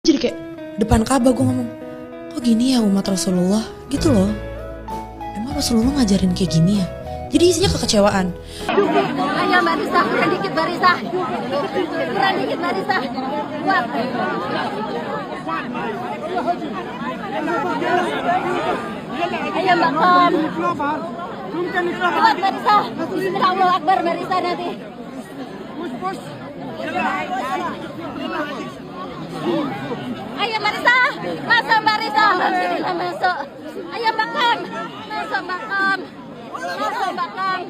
Jadi kayak depan Ka'bah gue ngomong, kok gini ya umat Rasulullah gitu loh. Emang Rasulullah ngajarin kayak gini ya? Jadi isinya kekecewaan. Ayo Mbak Risa, kurang dikit Mbak Risa. Kurang dikit Mbak Risa. Kuat. Ayo Mbak Kom. Kuat Mbak Risa. Bismillah Allahu Akbar Mbak Risa nanti. Ayo Mbak Risa. Masuk Mbak Risa. Alhamdulillah masuk. Ayo Mbak Kom. Masuk Mbak Kom. Masuk Mbak Kom.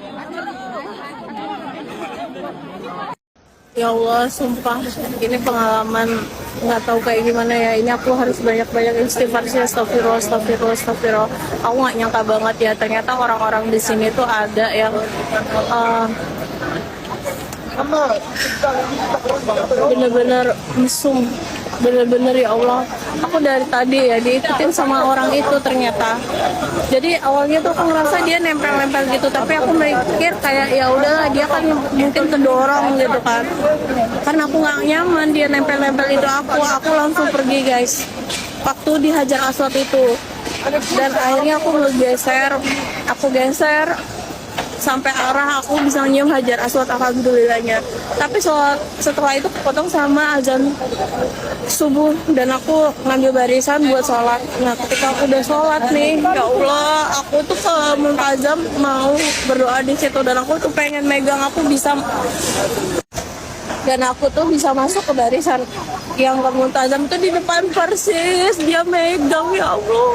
Ya Allah, sumpah ini pengalaman nggak tahu kayak gimana ya. Ini aku harus banyak-banyak istighfar sih, astagfirullah, astagfirullah, astagfirullah. Aku nggak nyangka banget ya, ternyata orang-orang di sini tuh ada yang bener-bener mesum, bener-bener ya Allah. Aku dari tadi ya diikutin sama orang itu ternyata. Jadi awalnya tuh aku ngerasa dia nempel-nempel gitu, tapi aku mikir kayak ya udahlah, dia kan mungkin kedorong gitu kan. Karena aku nggak nyaman dia nempel-nempel itu aku langsung pergi guys. Waktu di Hajar Aswad itu, dan akhirnya aku geser sampai arah aku bisa nyium Hajar Aswad, alhamdulillahnya. Tapi setelah itu kepotong sama azan subuh dan aku ngambil barisan buat sholat. Nah ketika aku udah sholat nih, ya Allah, aku tuh ke Multazam mau berdoa di situ dan aku tuh pengen megang, aku bisa masuk ke barisan yang ke Multazam tuh di depan persis dia megang, ya Allah.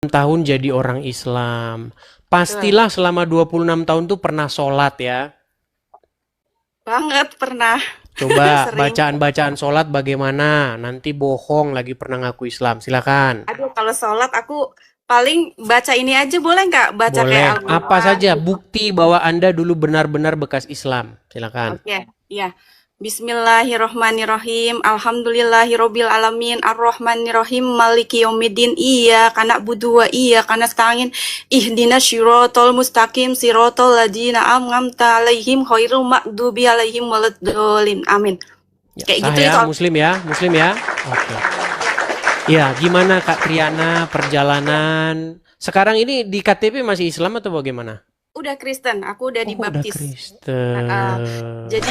Tahun jadi orang Islam. Pastilah selama 26 tahun tuh pernah sholat ya. Banget pernah. Coba Sering. bacaan-bacaan sholat bagaimana? Nanti bohong lagi pernah ngaku Islam. Silakan. Aduh, kalau sholat aku paling baca ini aja, boleh nggak? Baca Boleh. kayak Al-Quran. Apa saja bukti bahwa Anda dulu benar-benar bekas Islam. Silakan. Oke, iya. Bismillahirrohmanirrohim. Alhamdulillahirobbil alamin. Arrohmanirrohim. Maliki yaumiddin. Iya kana budu wa iya kana nasta'in. Ihdinas syirotol mustaqim. Sirotol ladina amngamta alaihim khairul maghdubi alaihim waladdallin. Amin. Ya, Kayak sah gitu ya, itu. Muslim ya, Muslim ya. Oke. Ya, gimana Kak Triana perjalanan? Sekarang ini di KTP masih Islam atau bagaimana? Udah Kristen, aku udah Oh, udah dibaptis. Kristen. Jadi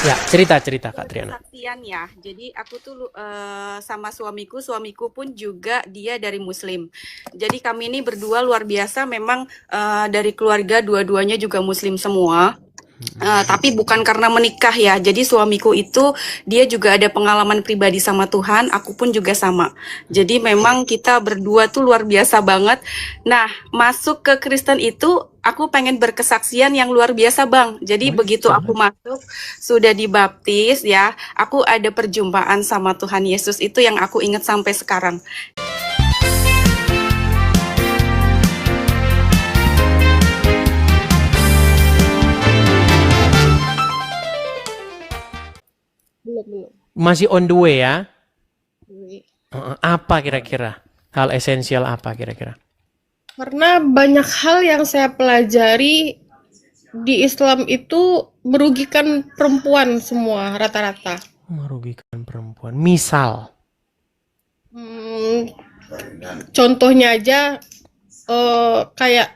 Ya, cerita Kak Triana. kesaksian ya. Jadi aku tuh sama suamiku pun juga dia dari Muslim. Jadi kami ini berdua luar biasa, memang dari keluarga dua-duanya juga Muslim semua. Tapi bukan karena menikah ya. Jadi suamiku itu dia juga ada pengalaman pribadi sama Tuhan, aku pun juga sama. Jadi memang kita berdua tuh luar biasa banget. Nah, masuk ke Kristen itu aku pengen berkesaksian yang luar biasa, Bang. Jadi begitu aku masuk sudah dibaptis ya, aku ada perjumpaan sama Tuhan Yesus, itu yang aku ingat sampai sekarang. Belum. Masih on the way ya? Apa kira-kira? Hal esensial apa kira-kira? Karena banyak hal yang saya pelajari di Islam itu merugikan perempuan semua rata-rata. Merugikan perempuan. Misal? Contohnya aja kayak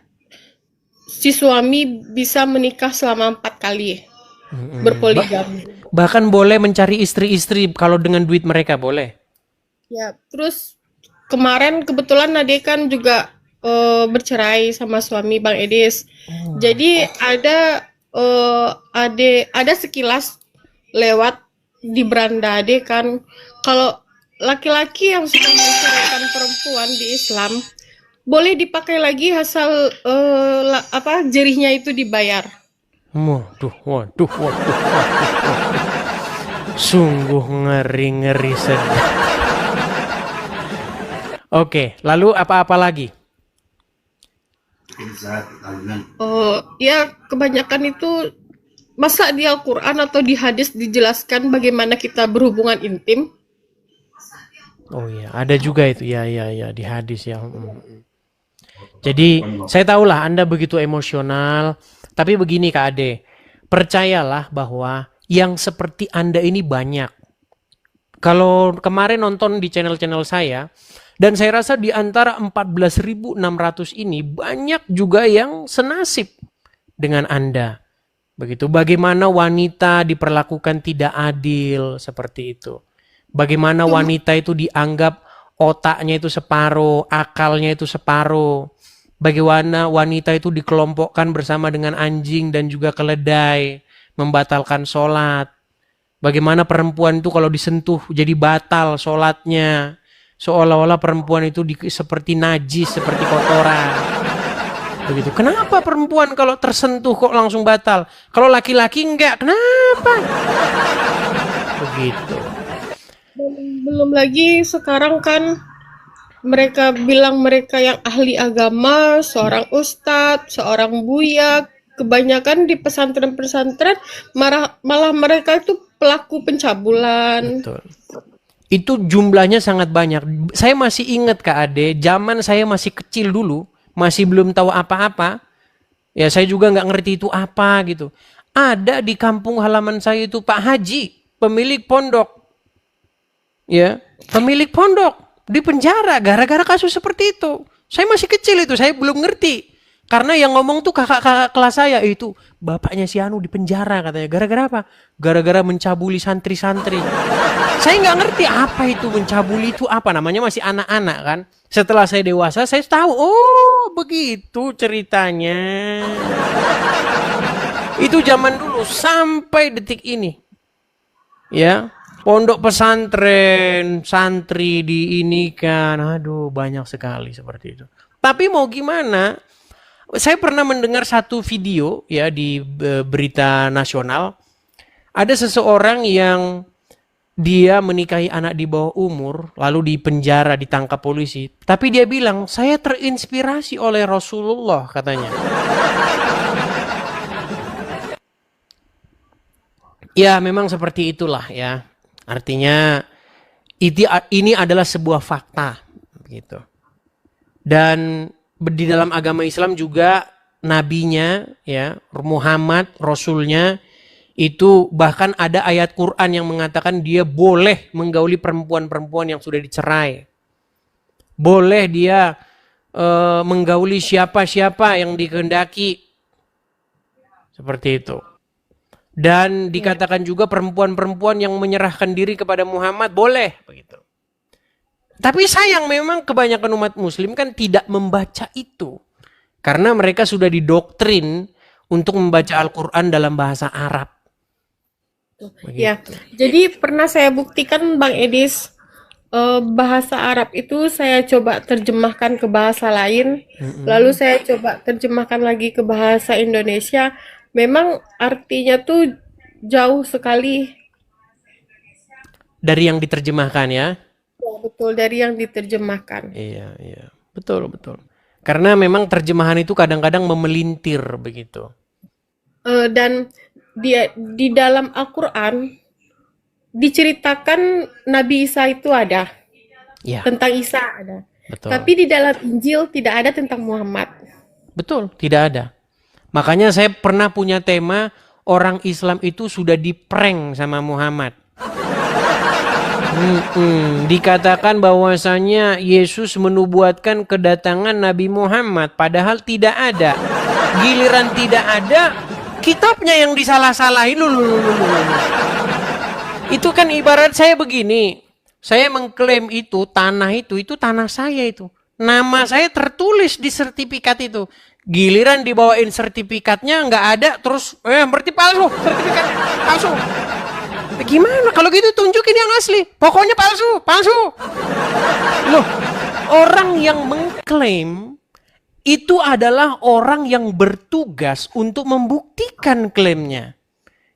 si suami bisa menikah selama 4 kali berpoligami. Bahkan boleh mencari istri-istri kalau dengan duit mereka boleh. Ya, terus kemarin kebetulan Nade kan juga bercerai sama suami Bang Edis. Jadi ada sekilas lewat di beranda Ade kan, kalau laki-laki yang sudah menceraikan perempuan di Islam boleh dipakai lagi asal jerihnya itu dibayar. Waduh. Sungguh ngeri sedih. Oke, lalu apa-apa lagi? Ya kebanyakan itu masa di Al-Quran atau di hadis dijelaskan bagaimana kita berhubungan intim. Oh iya, ada juga itu. Ya, di hadis ya. Jadi, saya tahulah Anda begitu emosional. Tapi begini Kak Ade, percayalah bahwa yang seperti Anda ini banyak. Kalau kemarin nonton di channel-channel saya, dan saya rasa di antara 14.600 ini banyak juga yang senasib dengan Anda. Begitu, bagaimana wanita diperlakukan tidak adil seperti itu. Bagaimana wanita itu dianggap otaknya itu separuh, akalnya itu separuh. Bagaimana wanita itu dikelompokkan bersama dengan anjing dan juga keledai, membatalkan sholat. Bagaimana perempuan itu kalau disentuh jadi batal sholatnya. Seolah-olah perempuan itu seperti najis, seperti kotoran. Begitu. Kenapa perempuan kalau tersentuh kok langsung batal? Kalau laki-laki enggak, kenapa? Begitu. Belum lagi sekarang kan mereka bilang mereka yang ahli agama, seorang ustadz, seorang buya, kebanyakan di pesantren-pesantren malah mereka itu pelaku pencabulan. Betul. Itu jumlahnya sangat banyak. Saya masih ingat Kak Ade, zaman saya masih kecil dulu, masih belum tahu apa-apa. Ya saya juga nggak ngerti itu apa gitu. Ada di kampung halaman saya itu Pak Haji, pemilik pondok. Ya, pemilik pondok di penjara gara-gara kasus seperti itu. Saya masih kecil itu, saya belum ngerti. Karena yang ngomong tuh kakak-kakak kelas saya itu, bapaknya si Anu di penjara katanya. Gara-gara apa? Gara-gara mencabuli santri-santri. Saya nggak ngerti apa itu mencabuli itu apa, namanya masih anak-anak kan. Setelah saya dewasa, saya tahu, oh begitu ceritanya. Itu zaman dulu sampai detik ini. Ya. Pondok pesantren, santri diinikan, aduh banyak sekali seperti itu. Tapi mau gimana? Saya pernah mendengar satu video ya di berita nasional. Ada seseorang yang dia menikahi anak di bawah umur, lalu dipenjara, ditangkap polisi. Tapi dia bilang, saya terinspirasi oleh Rasulullah katanya. Ya memang seperti itulah ya. Artinya ini adalah sebuah fakta gitu. Dan di dalam agama Islam juga nabinya ya Muhammad rasulnya itu bahkan ada ayat Quran yang mengatakan dia boleh menggauli perempuan-perempuan yang sudah dicerai. Boleh dia menggauli siapa-siapa yang dikehendaki. Seperti itu. Dan dikatakan juga perempuan-perempuan yang menyerahkan diri kepada Muhammad boleh begitu. Tapi sayang memang kebanyakan umat muslim kan tidak membaca itu. Karena mereka sudah didoktrin untuk membaca Al-Quran dalam bahasa Arab. Ya, Begitu. jadi pernah saya buktikan Bang Edis, bahasa Arab itu saya coba terjemahkan ke bahasa lain, lalu saya coba terjemahkan lagi ke bahasa Indonesia. Memang artinya tuh jauh sekali, Dari yang diterjemahkan ya. ya, betul dari yang diterjemahkan. Iya, iya. Betul, betul. Karena memang terjemahan itu kadang-kadang memelintir begitu. Dan di dalam Al-Quran diceritakan Nabi Isa itu ada, Ya, tentang Isa ada. betul. Tapi di dalam Injil tidak ada tentang Muhammad. Betul, tidak ada. Makanya saya pernah punya tema orang Islam itu sudah diprank sama Muhammad. Dikatakan bahwasanya Yesus menubuatkan kedatangan Nabi Muhammad, padahal tidak ada. Giliran tidak ada, kitabnya yang disalah-salahin. Loh. Itu kan ibarat saya begini. Saya mengklaim itu tanah saya itu. Nama saya tertulis di sertifikat itu. Giliran dibawain sertifikatnya nggak ada, terus berarti palsu, sertifikatnya palsu. Gimana kalau gitu, tunjukin yang asli. Pokoknya palsu. Loh, orang yang mengklaim itu adalah orang yang bertugas untuk membuktikan klaimnya.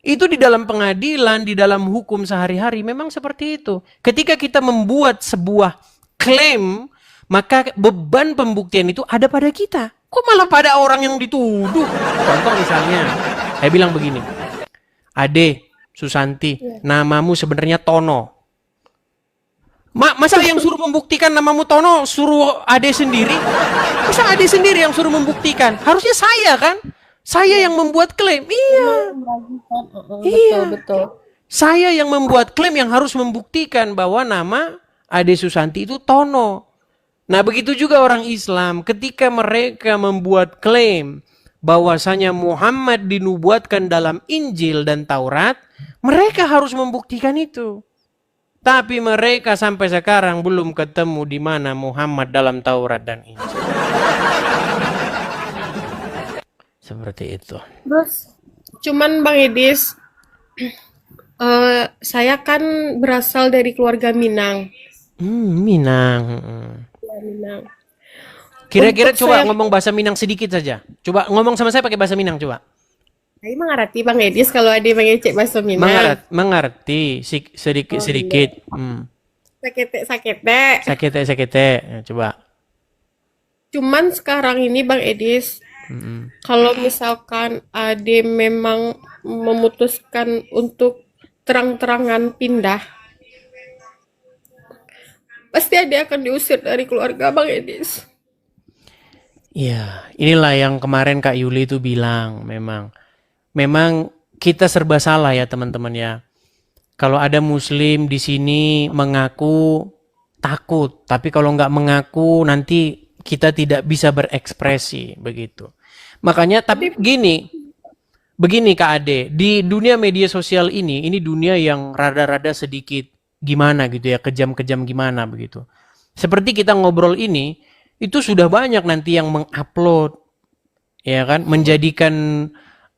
Itu di dalam pengadilan, di dalam hukum sehari-hari memang seperti itu. Ketika kita membuat sebuah klaim, maka beban pembuktian itu ada pada kita. Kok malah pada orang yang dituduh? Contoh misalnya, saya bilang begini. Ade, Susanti, namamu sebenarnya Tono. Masa yang suruh membuktikan namamu Tono suruh Ade sendiri? Masa Ade sendiri yang suruh membuktikan? Harusnya saya kan? Saya yang membuat klaim. Iya. Betul. Saya yang membuat klaim yang harus membuktikan bahwa nama Ade Susanti itu Tono. Nah, begitu juga orang Islam ketika mereka membuat klaim bahwasanya Muhammad dinubuatkan dalam Injil dan Taurat, mereka harus membuktikan itu. Tapi mereka sampai sekarang belum ketemu di mana Muhammad dalam Taurat dan Injil. Seperti itu. Terus, cuman Bang Edis, saya kan berasal dari keluarga Minang. Minang. Ya, Minang. Kira-kira Untuk coba saya- ngomong bahasa Minang sedikit saja. Coba ngomong sama saya pakai bahasa Minang coba. Saya mengerti Bang Edis kalau ada yang mengecek bahasa Minang. Mengerti sedikit. Sakete. Sakete. Ya, coba. Cuman sekarang ini Bang Edis, kalau misalkan Ade memang memutuskan untuk terang-terangan pindah, pasti Ade akan diusir dari keluarga Bang Edis. Iya, inilah yang kemarin Kak Yuli itu bilang, memang kita serba salah ya teman-teman ya. Kalau ada Muslim di sini mengaku takut, tapi kalau nggak mengaku nanti kita tidak bisa berekspresi begitu. Makanya tapi begini Kak Ade, di dunia media sosial ini dunia yang rada-rada sedikit gimana gitu ya, kejam-kejam gimana begitu. Seperti kita ngobrol ini, itu sudah banyak nanti yang mengupload, ya kan, menjadikan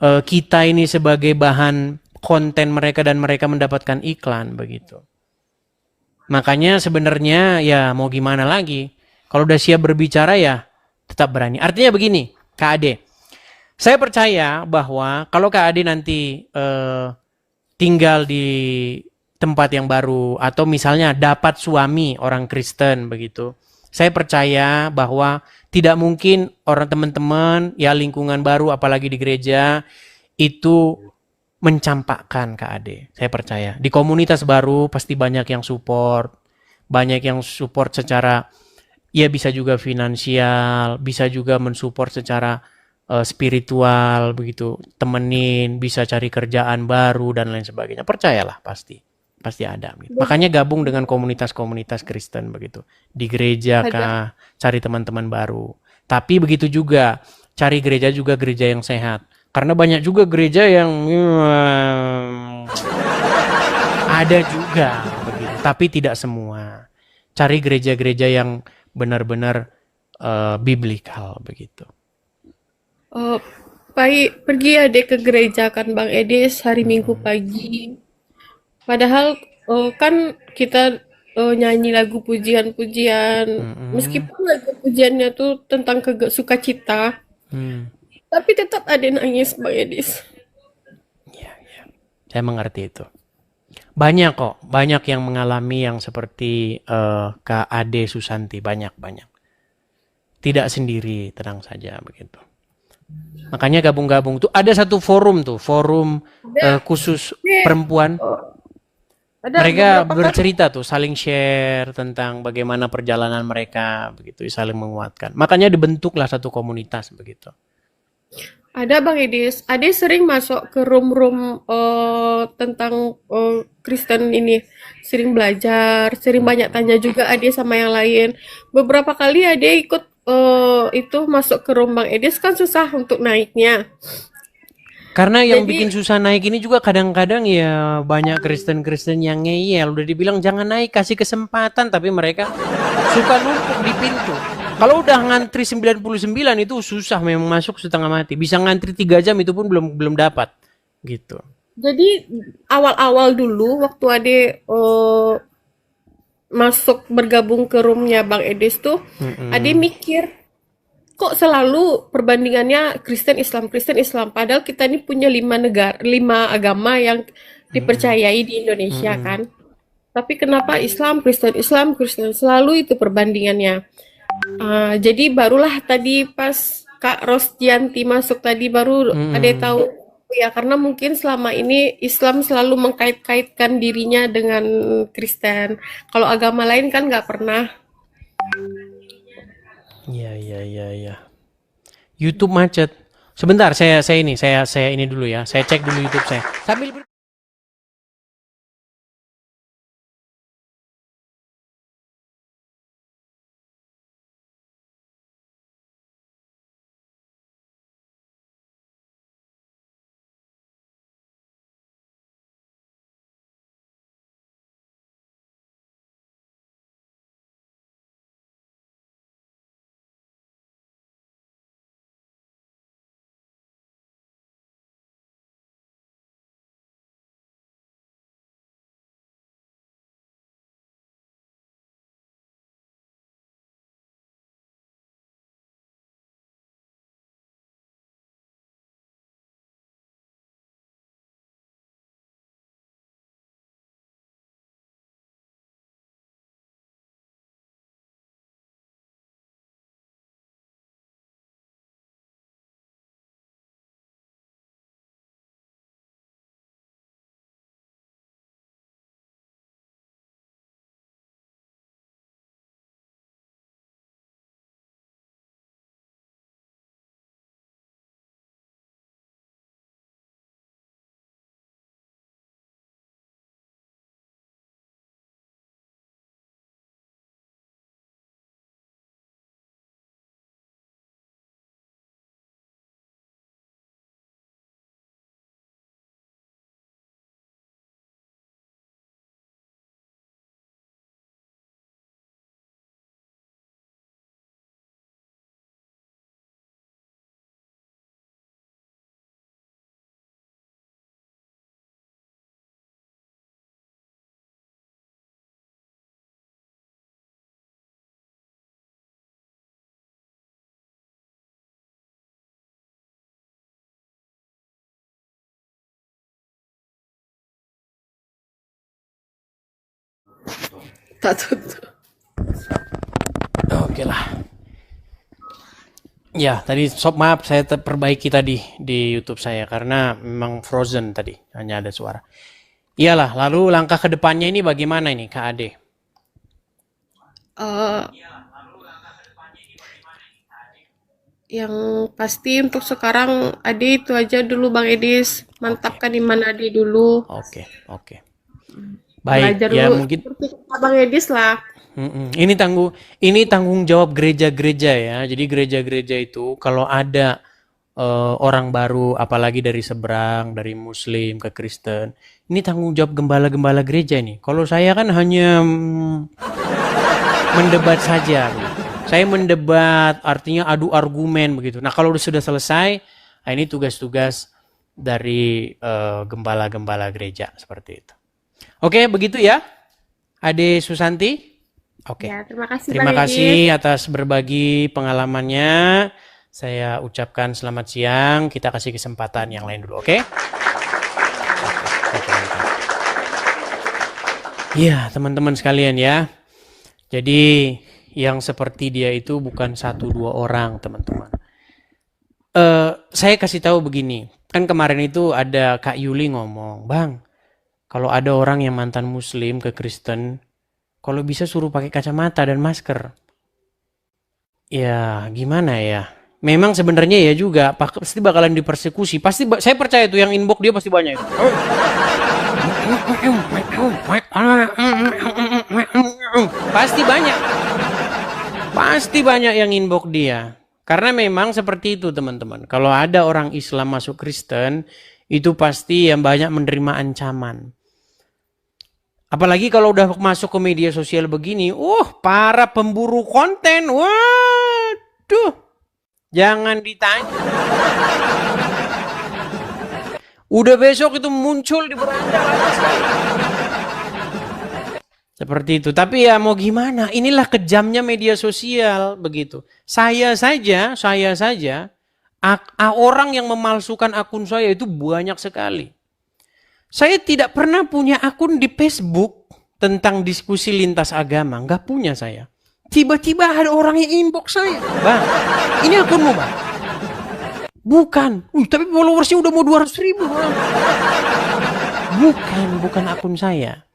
kita ini sebagai bahan konten mereka dan mereka mendapatkan iklan begitu. Makanya sebenarnya ya mau gimana lagi, kalau udah siap berbicara ya tetap berani. Artinya begini, Kak Ade, saya percaya bahwa kalau Kak Ade nanti tinggal di tempat yang baru atau misalnya dapat suami orang Kristen begitu, saya percaya bahwa tidak mungkin orang teman-teman ya lingkungan baru apalagi di gereja itu mencampakkan Kak Ade. Saya percaya di komunitas baru pasti banyak yang support secara ya bisa juga finansial, bisa juga mensupport secara spiritual begitu, temenin, bisa cari kerjaan baru dan lain sebagainya. Percayalah pasti ada gitu. Makanya gabung dengan komunitas-komunitas Kristen begitu. Di gereja kah, cari teman-teman baru. Tapi begitu juga, cari gereja yang sehat. Karena banyak juga gereja yang ada juga begitu, tapi tidak semua. Cari gereja-gereja yang benar-benar biblikal begitu. pergi Ade ke gereja kan Bang Edis hari Minggu pagi. Padahal kan kita nyanyi lagu pujian-pujian, meskipun lagu pujiannya tuh tentang sukacita, Hmm. tapi tetap ada nangis Bang Edis. Saya mengerti itu. Banyak kok, banyak yang mengalami yang seperti Kak Ade Susanti, banyak. Tidak sendiri, tenang saja begitu. Makanya gabung-gabung tuh ada satu forum khusus perempuan. Ada Mereka beberapa bercerita tuh, saling share tentang bagaimana perjalanan mereka begitu, saling menguatkan. Makanya dibentuklah satu komunitas begitu. Ada Bang Edis, Ade sering masuk ke room-room tentang Kristen ini, sering belajar, sering banyak tanya juga Ade sama yang lain. Beberapa kali Ade ikut itu masuk ke room Bang Edis kan susah untuk naiknya. Karena yang Jadi- bikin susah naik ini juga kadang-kadang ya banyak Kristen-Kristen yang ngeyel. Udah dibilang jangan naik, kasih kesempatan. Tapi mereka suka numpuk di pintu. Kalau udah ngantri 99 itu susah memang masuk setengah mati. Bisa ngantri 3 jam itu pun belum dapat. Gitu. Jadi awal-awal dulu waktu Ade masuk bergabung ke roomnya Bang Edis tuh, Ade mikir kok selalu perbandingannya Kristen Islam. Padahal kita ini punya 5 agama yang dipercayai di Indonesia kan. Tapi kenapa Islam Kristen selalu itu perbandingannya. Jadi barulah tadi pas Kak Rosdianti masuk tadi baru ada tahu ya, karena mungkin selama ini Islam selalu mengkait-kaitkan dirinya dengan Kristen. Kalau agama lain kan nggak pernah. Iya. YouTube macet. Sebentar, saya ini dulu ya. Saya cek dulu YouTube saya. Sambil Tak tutup. Oke lah. Ya, tadi maaf saya perbaiki tadi di YouTube saya karena memang frozen tadi, hanya ada suara. Iyalah, lalu langkah ke depannya ini bagaimana ini Kak Ade? Yang pasti untuk sekarang Ade itu aja dulu Bang Edis, mantapkan iman Ade dulu. Oke. Baik, Belajar ya dulu mungkin seperti kata Bang Edis lah. Ini tanggung jawab gereja-gereja ya. Jadi gereja-gereja itu kalau ada orang baru, apalagi dari seberang, dari Muslim ke Kristen, ini tanggung jawab gembala-gembala gereja ini. Kalau saya kan hanya mendebat saja. Saya mendebat, artinya adu argumen begitu. Nah kalau sudah selesai, Nah, ini tugas-tugas dari gembala-gembala gereja seperti itu. Oke, begitu ya, Ade Susanti. Oke, Ya, terima kasih terima Bang kasih Egis. atas berbagi pengalamannya. Saya ucapkan selamat siang. Kita kasih kesempatan yang lain dulu, oke? Oke. Iya, teman-teman sekalian ya. Jadi yang seperti dia itu bukan 1-2 orang, teman-teman. Saya kasih tahu begini. Kan kemarin itu ada Kak Yuli ngomong, Bang, kalau ada orang yang mantan Muslim ke Kristen, kalau bisa suruh pakai kacamata dan masker. Ya, gimana ya? Memang sebenarnya ya juga pasti bakalan dipersekusi. Pasti saya percaya itu yang inbox dia pasti banyak itu. Pasti banyak. Pasti banyak yang inbox dia. Karena memang seperti itu, teman-teman. Kalau ada orang Islam masuk Kristen, itu pasti yang banyak menerima ancaman. Apalagi kalau udah masuk ke media sosial begini, para pemburu konten, waduh, jangan ditanya. Udah besok itu muncul di beranda banyak sekali. Seperti itu. Tapi ya mau gimana? Inilah kejamnya media sosial begitu. Saya saja, orang yang memalsukan akun saya itu banyak sekali. Saya tidak pernah punya akun di Facebook tentang diskusi lintas agama. Nggak punya saya. Tiba-tiba ada orang yang inbox saya. Bang, ini akunmu, Bang? Bukan. Tapi followersnya udah mau 200.000, Bang. Bukan akun saya.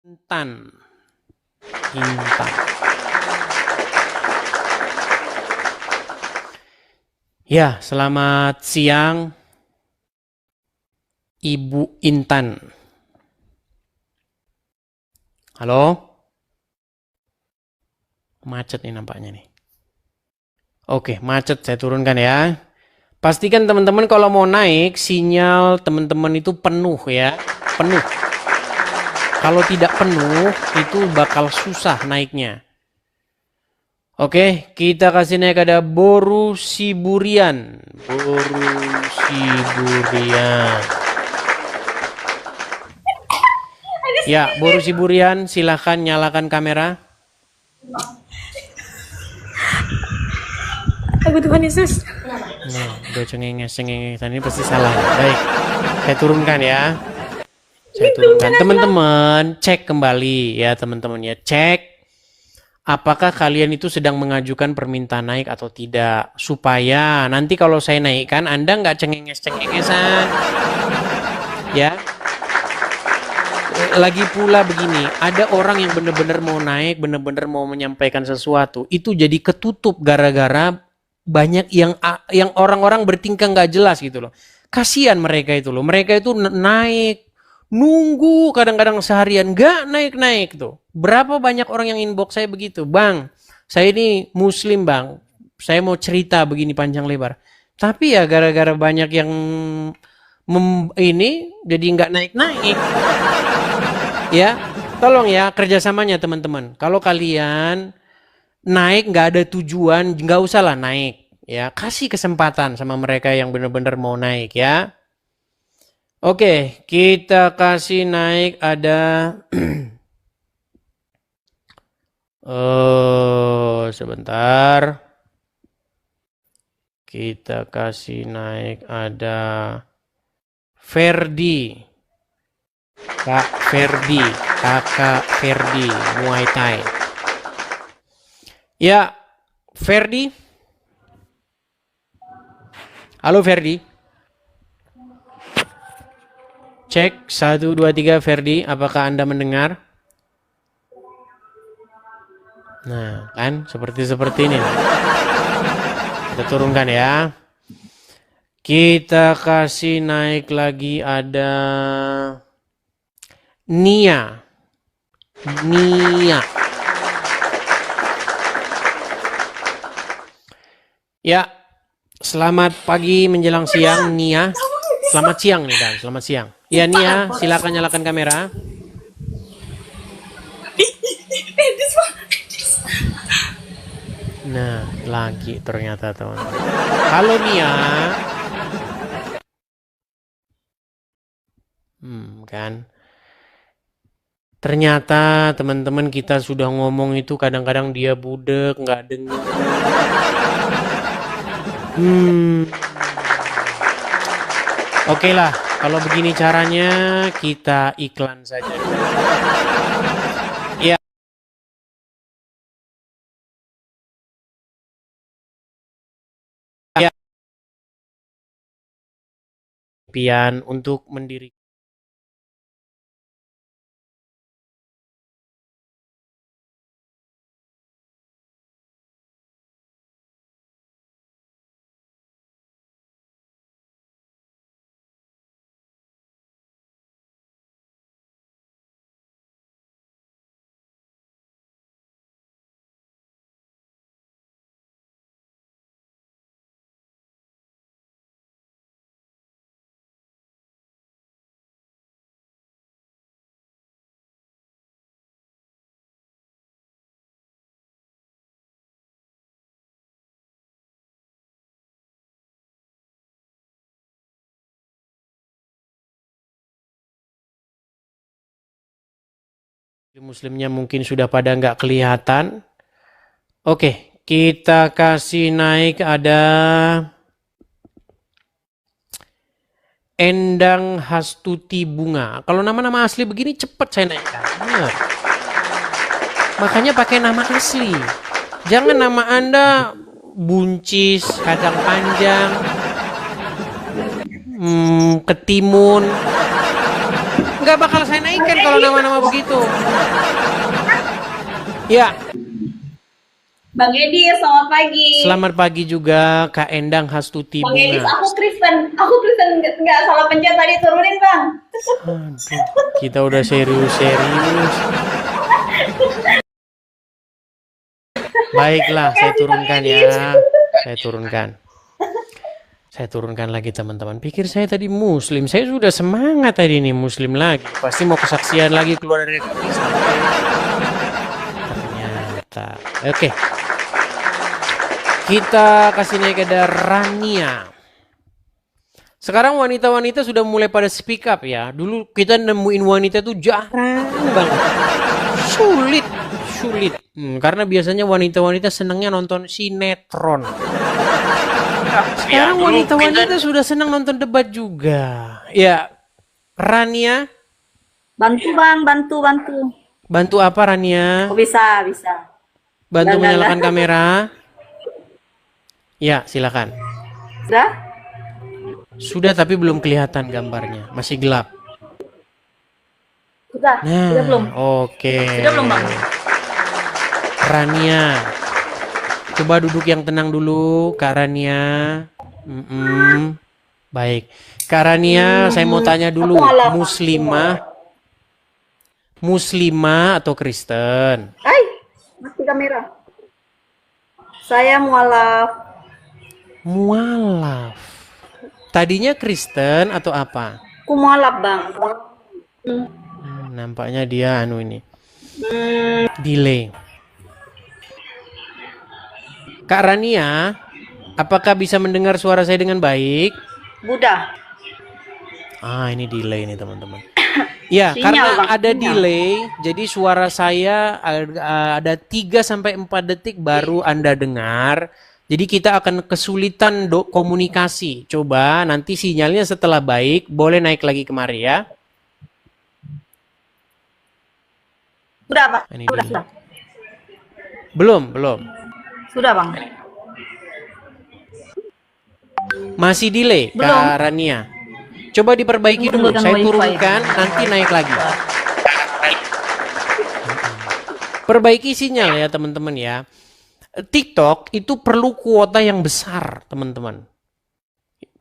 Intan. Ya, selamat siang Ibu Intan. Halo? Macet nih nampaknya nih. Oke, macet, saya turunkan ya. Pastikan teman-teman kalau mau naik, sinyal teman-teman itu penuh ya. Penuh. Kalau tidak penuh, itu bakal susah naiknya. Oke, kita kasih naik ada Boru Siburian. Ya, Boru Siburian, silahkan nyalakan kamera. Aku Tuhan Yesus. Nah, udah cengenges ini pasti salah. Baik, saya turunkan ya. Saya turunkan. Teman-teman, cek kembali ya teman-teman ya. Cek apakah kalian itu sedang mengajukan permintaan naik atau tidak. Supaya nanti kalau saya naikkan, Anda nggak cengenges-cengengesan. Ya. Lagi pula begini, ada orang yang benar-benar mau naik, benar-benar mau menyampaikan sesuatu. Itu jadi ketutup gara-gara banyak yang orang-orang bertingkah nggak jelas gitu loh. Kasihan mereka itu loh. Mereka itu naik, nunggu kadang-kadang seharian nggak naik-naik tuh. Berapa banyak orang yang inbox saya begitu, Bang, saya ini Muslim Bang, saya mau cerita begini panjang lebar. Tapi ya gara-gara banyak yang ini jadi nggak naik-naik. Ya, tolong ya kerjasamanya teman-teman. Kalau kalian naik nggak ada tujuan, nggak usah lah naik. Ya, kasih kesempatan sama mereka yang benar-benar mau naik ya. Oke, kita kasih naik ada Oh, sebentar. Kita kasih naik ada Ferdi. Kak Ferdi, Kakak Ferdi, Muay Thai. Ya, Ferdi. Halo Ferdi. Cek 1 2 3 Ferdi, apakah Anda mendengar? Nah, kan seperti ini. Kita turunkan ya. Kita kasih naik lagi ada Nia. Nia. Ya, selamat pagi menjelang siang Nia. Selamat siang nih Dan, selamat siang. Ya Nia, silakan nyalakan kamera. Nah, lagi ternyata teman-teman. Halo Nia. Kan. Ternyata teman-teman kita sudah ngomong itu kadang-kadang dia budek, nggak dengar. Oke lah, kalau begini caranya kita iklan saja. Ya. Ya. Pian untuk mendirikan. Muslimnya mungkin sudah pada nggak kelihatan. Oke, kita kasih naik ada Endang Hastuti Bunga. Kalau nama-nama asli begini cepat saya naikkan. Benar. Makanya pakai nama asli. Jangan nama Anda Buncis, Kacang Panjang, Ketimun. Nggak bakal saya naikkan kalau nama-nama begitu. Ya. Bang Edi, selamat pagi. Selamat pagi juga Kak Endang Hastuti Bang Edi, Bunga. aku Kristen nggak salah pencet tadi, turunin Bang. Aduh, kita udah serius-serius. Baiklah, saya turunkan ya. Saya turunkan lagi teman-teman. Pikir saya tadi muslim. Saya sudah semangat tadi nih muslim lagi. Pasti mau kesaksian lagi keluar dari Islam. Ternyata. Oke. Kita kasih naik ada Rania. Sekarang wanita-wanita sudah mulai pada speak up ya. Dulu kita nemuin wanita tuh jarang banget. Sulit. Karena biasanya wanita-wanita senangnya nonton sinetron. Sekarang wanita-wanita sudah senang nonton debat juga. Ya, Rania. Bantu Bang, bantu. Bantu apa Rania? Oh, bisa. Bantu Nggak. menyalakan kamera. Ya, silakan. Sudah tapi belum kelihatan gambarnya, masih gelap. Sudah belum? Oke. Sudah belum Bang? Rania. Coba duduk yang tenang dulu, Kak Rania. Baik. Kak Rania, saya mau tanya dulu, muslimah atau Kristen? Mati kamera. Saya Mualaf. Tadinya Kristen atau apa? Aku mualaf Bang. Nampaknya dia ini. Delay. Kak Rania, apakah bisa mendengar suara saya dengan baik? Buddha. Ini delay nih teman-teman. Ya, Sinyal, karena Bang, ada sinyal. delay, jadi suara saya ada 3 sampai 4 detik baru Anda dengar. Jadi kita akan kesulitan komunikasi. Coba nanti sinyalnya setelah baik, boleh naik lagi kemari ya. Sudah, Pak. Ini Sudah, dia. sudah. Belum. Sudah, Bang. Masih delay, Belum. Kak Rania. Coba diperbaiki dulu. Tunggu, Saya wifi. turunkan, nanti naik lagi. Perbaiki sinyal ya teman-teman ya. TikTok itu perlu kuota yang besar, teman-teman.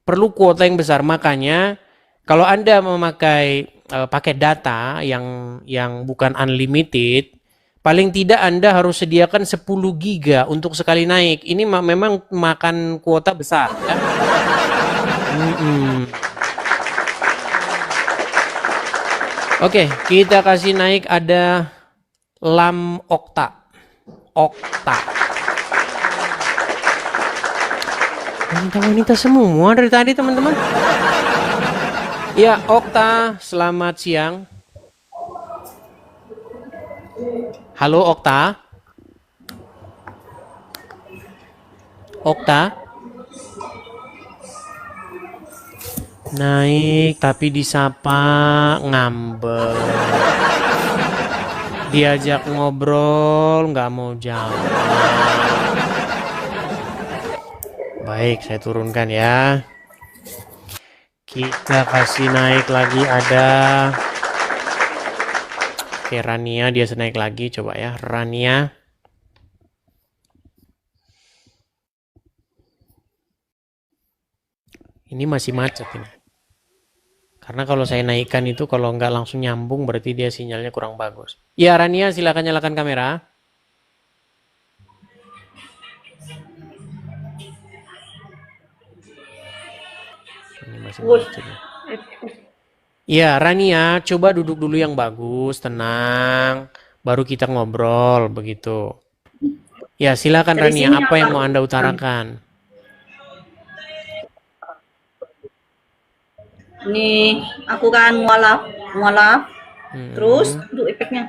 Perlu kuota yang besar. Makanya kalau Anda memakai pakai data yang bukan unlimited, paling tidak Anda harus sediakan 10 giga untuk sekali naik. Ini memang makan kuota besar ya. Oke, kita kasih naik ada Lam Okta. Wanita-wanita semua dari tadi teman-teman. Ya, Okta, selamat siang. Halo Okta. Naik tapi disapa ngambek. Diajak ngobrol nggak mau jawab. Baik, saya turunkan ya. Kita kasih naik lagi ada. Oke, Rania dia naik lagi, coba ya, Rania. Ini masih macet ini. Karena kalau saya naikkan itu kalau nggak langsung nyambung berarti dia sinyalnya kurang bagus. Ya, Rania silakan nyalakan kamera. Ini masih macet. Ya, Rania, coba duduk dulu yang bagus, tenang. Baru kita ngobrol begitu. Ya, silakan Dari Rania, sini apa yang apa? mau Anda utarakan? Ini aku kan mualaf. Terus, aduh efeknya.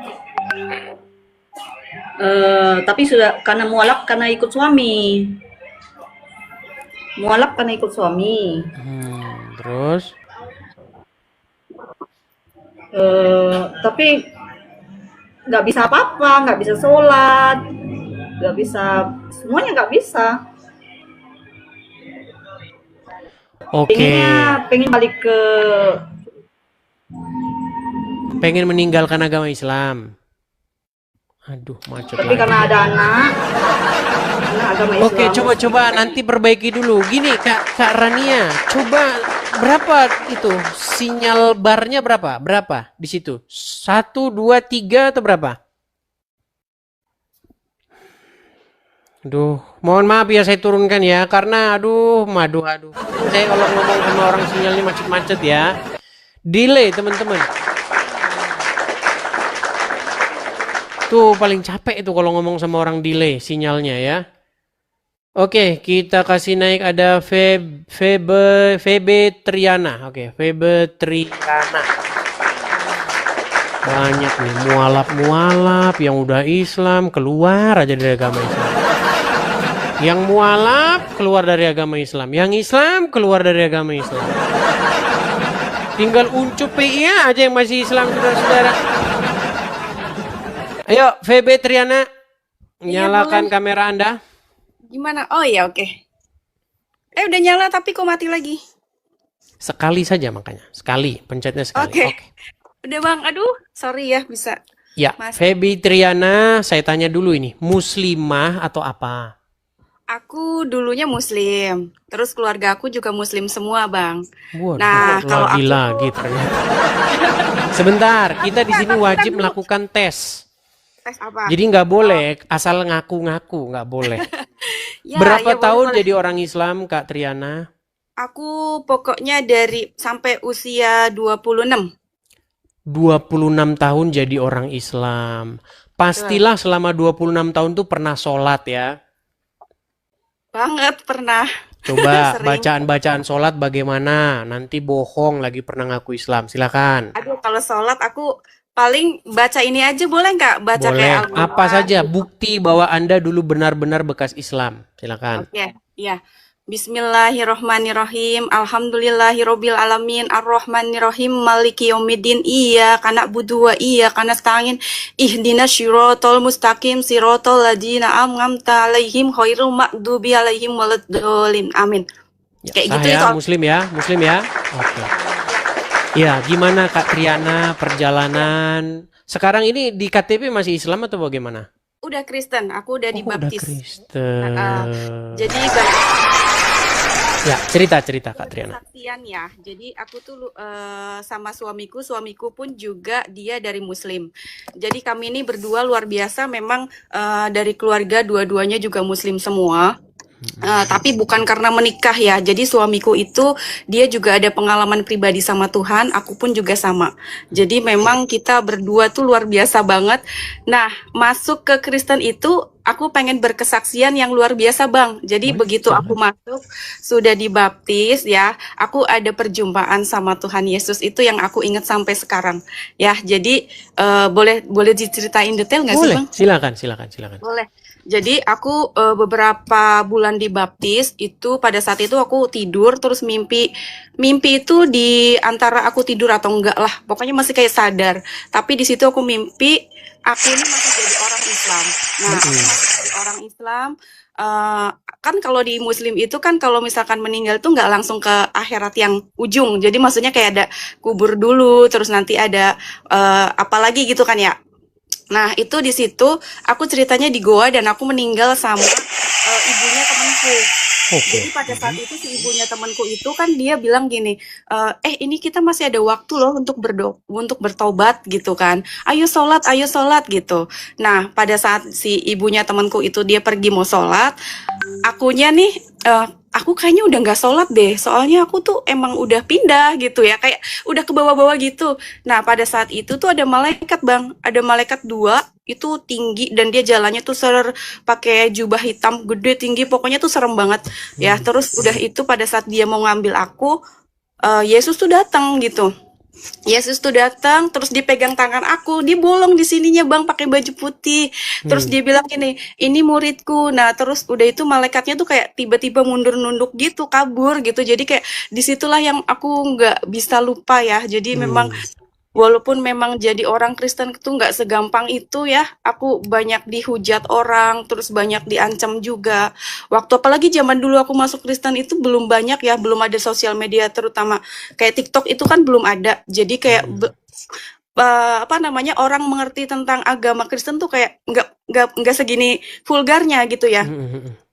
Tapi sudah karena mualaf karena ikut suami. Terus? Tapi nggak bisa apa-apa, nggak bisa sholat, nggak bisa, semuanya nggak bisa. Oke. Pengen balik ke, Pengen meninggalkan agama Islam. Aduh, macet tapi lagi. karena ada anak, karena agama Islam. Oke, coba nanti perbaiki dulu. Gini, Kak Rania, coba berapa itu sinyal barnya berapa? Berapa di situ? 1, 2, 3 atau berapa? Aduh, mohon maaf ya saya turunkan ya karena aduh. Saya kalau ngomong sama orang sinyalnya macet-macet ya. Delay, teman-teman. Tuh paling capek itu kalau ngomong sama orang delay sinyalnya ya. Oke, kita kasih naik ada Febe Triana. Oke, Febe Triana. Banyak nih mualaf yang udah Islam keluar aja dari agama Islam. Yang mualaf keluar dari agama Islam, yang Islam keluar dari agama Islam. Tinggal uncup PIA aja yang masih Islam, saudara-saudara. Ayo, Febe Triana, nyalakan kamera Anda. Gimana? Oh iya, oke. Udah nyala tapi kok mati lagi? Sekali saja makanya. Sekali, pencetnya sekali. Oke. Udah Bang, aduh, sorry ya bisa. Ya, Mas. Feby Triana, saya tanya dulu ini, muslimah atau apa? Aku dulunya muslim, terus keluarga aku juga muslim semua, Bang. Waduh, Nah, kalau aku lagi ternyata. Sebentar, kita di sini wajib melakukan tes. tes apa? Jadi nggak boleh asal ngaku-ngaku, nggak boleh. Ya, Berapa ya, tahun boleh. jadi orang Islam, Kak Triana? Aku pokoknya dari sampai usia 26. 26 tahun jadi orang Islam. Pastilah selama 26 tahun tuh pernah sholat ya. Banget pernah. Coba Sering. bacaan-bacaan sholat bagaimana? Nanti bohong lagi pernah ngaku Islam. Silakan. Aduh, kalau sholat aku paling baca ini aja boleh nggak? Baca Boleh. kayak Apa Al-Quran. saja bukti bahwa Anda dulu benar-benar bekas Islam. Silakan. Oke, ya. Bismillahirrohmanirrohim. Alhamdulillahirobbil alamin. Arrohmanirrohim. Maliki yaumiddin. Iyyaka na'budu wa iyyaka nasta'in. Ihdinas syiratal mustaqim. Siratal ladzina an'amta 'alaihim ghairil maghdubi 'alaihim waladdallin. Amin. Ya, Kayak sah gitu ya, itu. Muslim ya, Muslim ya. Oke. Ya, gimana Kak Triana perjalanan? Sekarang ini di KTP masih Islam atau bagaimana? Udah Kristen, aku udah Oh, udah dibaptis. Kristen. Jadi Ya, cerita Kak Triana. kesaksian ya. Jadi aku tuh sama suamiku pun juga dia dari Muslim. Jadi kami ini berdua luar biasa. Memang dari keluarga dua-duanya juga Muslim semua. Tapi bukan karena menikah ya. Jadi suamiku itu dia juga ada pengalaman pribadi sama Tuhan. Aku pun juga sama. Jadi memang kita berdua tuh luar biasa banget. Nah, masuk ke Kristen itu aku pengen berkesaksian yang luar biasa, Bang. Jadi begitu aku masuk, sudah dibaptis ya, aku ada perjumpaan sama Tuhan Yesus, itu yang aku ingat sampai sekarang. Ya, jadi boleh diceritain detail nggak sih, Boleh, Bang? silakan. Boleh. Jadi aku beberapa bulan dibaptis itu, pada saat itu aku tidur terus mimpi itu di antara aku tidur atau enggak lah, pokoknya masih kayak sadar. Tapi di situ aku mimpi aku ini masih jadi orang Islam. Nah, aku masih jadi orang Islam. Kan kalau di Muslim itu kan kalau misalkan meninggal tuh nggak langsung ke akhirat yang ujung. Jadi maksudnya kayak ada kubur dulu, terus nanti ada apalagi gitu kan ya. Nah, itu di situ aku ceritanya di goa dan aku meninggal sama ibunya temanku. Oke. Jadi pada saat itu si ibunya temanku itu kan dia bilang gini, ini kita masih ada waktu loh untuk bertobat gitu kan. Ayo sholat gitu. Nah, pada saat si ibunya temanku itu dia pergi mau sholat, akunya nih aku kayaknya udah nggak sholat deh, soalnya aku tuh emang udah pindah gitu ya, kayak udah ke bawah-bawah gitu. Nah, pada saat itu tuh ada malaikat, Bang, ada malaikat dua, itu tinggi dan dia jalannya tuh pakai jubah hitam gede tinggi, pokoknya tuh serem banget ya. Terus udah itu pada saat dia mau ngambil aku, Yesus tuh datang gitu. Yesus tuh datang, terus dipegang tangan aku, dia bolong di sininya, Bang, pakai baju putih. Terus dia bilang gini, ini muridku. Nah, terus udah itu malaikatnya tuh kayak tiba-tiba mundur nunduk gitu, kabur gitu. Jadi kayak disitulah yang aku nggak bisa lupa ya. Jadi memang walaupun memang jadi orang Kristen itu nggak segampang itu ya. Aku banyak dihujat orang, terus banyak diancam juga. Waktu apalagi zaman dulu aku masuk Kristen itu belum banyak ya, belum ada sosial media, terutama kayak TikTok itu kan belum ada. Jadi kayak orang mengerti tentang agama Kristen tuh kayak nggak segini vulgarnya gitu ya.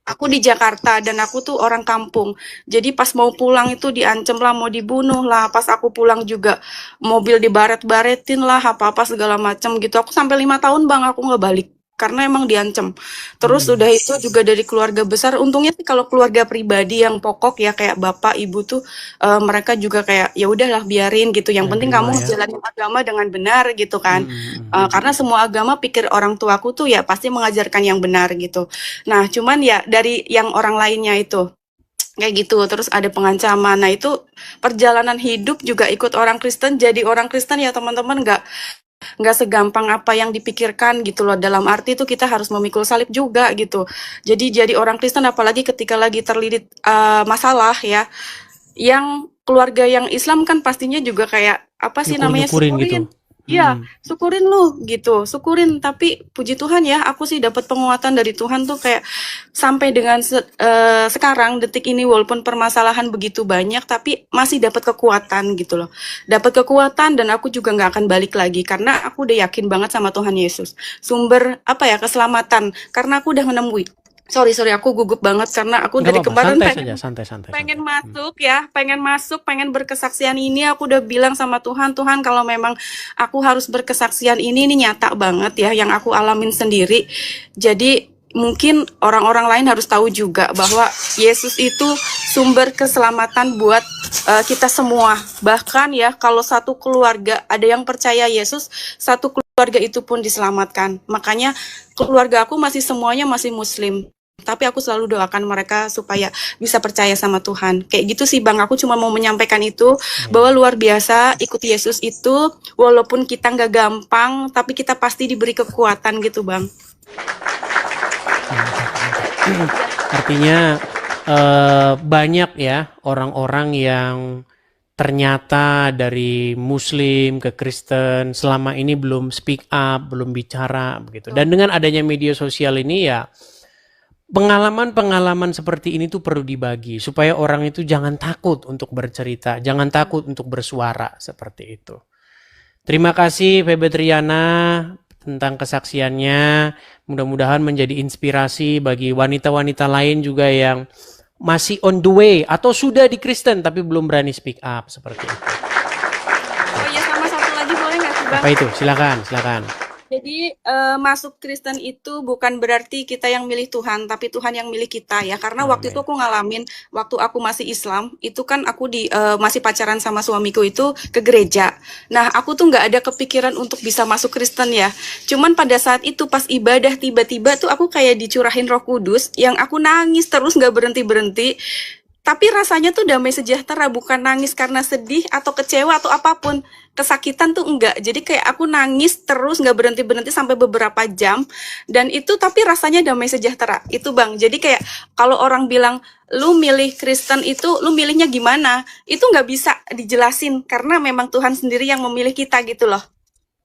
Aku di Jakarta dan aku tuh orang kampung. Jadi pas mau pulang itu diancam lah, mau dibunuh lah. Pas aku pulang juga mobil dibaret-baretin lah, apa-apa segala macam gitu. Aku sampai 5 tahun, Bang, aku nggak balik karena emang diancam. Terus udah itu juga dari keluarga besar. Untungnya sih kalau keluarga pribadi yang pokok ya kayak bapak ibu tuh mereka juga kayak ya udahlah biarin gitu. Yang penting kamu jalanin agama dengan benar gitu kan. Karena semua agama pikir orang tuaku tuh ya pasti mengajarkan yang benar gitu. Nah, cuman ya dari yang orang lainnya itu kayak gitu, terus ada pengancaman. Nah, itu perjalanan hidup juga ikut orang Kristen. Jadi orang Kristen ya teman-teman nggak segampang apa yang dipikirkan gitu loh. Dalam arti itu kita harus memikul salib juga gitu. Jadi orang Kristen apalagi ketika lagi terlilit masalah ya, yang keluarga yang Islam kan pastinya juga kayak apa sih namanya, Nyukur-nyukurin syukurin. gitu. Iya, syukurin lu gitu, syukurin. Tapi puji Tuhan ya, aku sih dapat penguatan dari Tuhan tuh kayak sampai dengan sekarang detik ini, walaupun permasalahan begitu banyak, tapi masih dapat kekuatan gitu loh. Dapat kekuatan dan aku juga nggak akan balik lagi karena aku udah yakin banget sama Tuhan Yesus. Sumber keselamatan. Karena aku udah menemui. Sorry, aku gugup banget karena aku dari kemarin santai. pengen masuk, pengen berkesaksian ini. Aku udah bilang sama Tuhan kalau memang aku harus berkesaksian ini nyata banget ya yang aku alamin sendiri. Jadi mungkin orang-orang lain harus tahu juga bahwa Yesus itu sumber keselamatan buat kita semua. Bahkan ya kalau satu keluarga ada yang percaya Yesus, satu keluarga itu pun diselamatkan. Makanya keluarga aku semuanya masih Muslim. Tapi aku selalu doakan mereka supaya bisa percaya sama Tuhan. Kayak gitu sih Bang, aku cuma mau menyampaikan itu, bahwa luar biasa ikut Yesus itu, walaupun kita nggak gampang, tapi kita pasti diberi kekuatan gitu Bang. Artinya banyak ya orang-orang yang ternyata dari Muslim ke Kristen selama ini belum speak up, belum bicara begitu. Dan dengan adanya media sosial ini ya pengalaman-pengalaman seperti ini tuh perlu dibagi supaya orang itu jangan takut untuk bercerita, jangan takut untuk bersuara seperti itu. Terima kasih Febe Triana tentang kesaksiannya. Mudah-mudahan menjadi inspirasi bagi wanita-wanita lain juga yang masih on the way atau sudah di Kristen tapi belum berani speak up seperti itu. Oh iya, sama satu lagi boleh nggak sih Bang? Apa itu? Silakan, silakan. Jadi masuk Kristen itu bukan berarti kita yang milih Tuhan, tapi Tuhan yang milih kita ya. Karena waktu itu aku ngalamin, waktu aku masih Islam, itu kan aku masih pacaran sama suamiku itu ke gereja. Nah, aku tuh nggak ada kepikiran untuk bisa masuk Kristen ya. Cuman pada saat itu pas ibadah tiba-tiba tuh aku kayak dicurahin Roh Kudus, yang aku nangis terus nggak berhenti-berhenti. Tapi rasanya tuh damai sejahtera, bukan nangis karena sedih atau kecewa atau apapun. Kesakitan tuh enggak. Jadi kayak aku nangis terus nggak berhenti-berhenti sampai beberapa jam. Dan itu tapi rasanya damai sejahtera. Itu Bang. Jadi kayak kalau orang bilang, lu milih Kristen itu, lu milihnya gimana? Itu nggak bisa dijelasin. Karena memang Tuhan sendiri yang memilih kita gitu loh.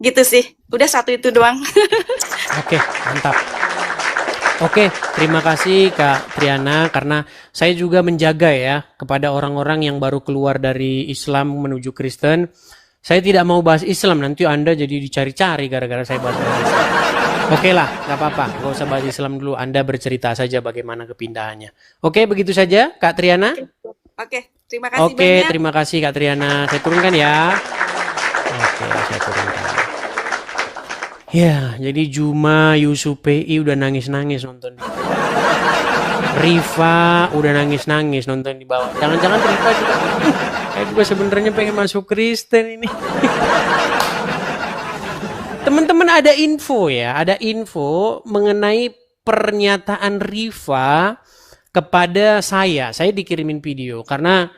Gitu sih. Udah satu itu doang. Oke, mantap. Oke, terima kasih Kak Triana karena saya juga menjaga ya kepada orang-orang yang baru keluar dari Islam menuju Kristen. Saya tidak mau bahas Islam, nanti Anda jadi dicari-cari gara-gara saya bahas Islam. Oke lah, nggak apa-apa, nggak usah bahas Islam dulu. Anda bercerita saja bagaimana kepindahannya. Oke, begitu saja Kak Triana. Oke, terima kasih Oke, banyak. terima kasih Kak Triana. Saya turunkan ya. Oke, saya turunkan. Ya, jadi Juma, Yusuf PI udah nangis-nangis nonton di bawah. Riva udah nangis-nangis nonton di bawah. Jangan-jangan Riva juga, saya juga sebenarnya pengen masuk Kristen ini. Teman-teman ada info ya, ada info mengenai pernyataan Riva kepada saya. Saya dikirimin video karena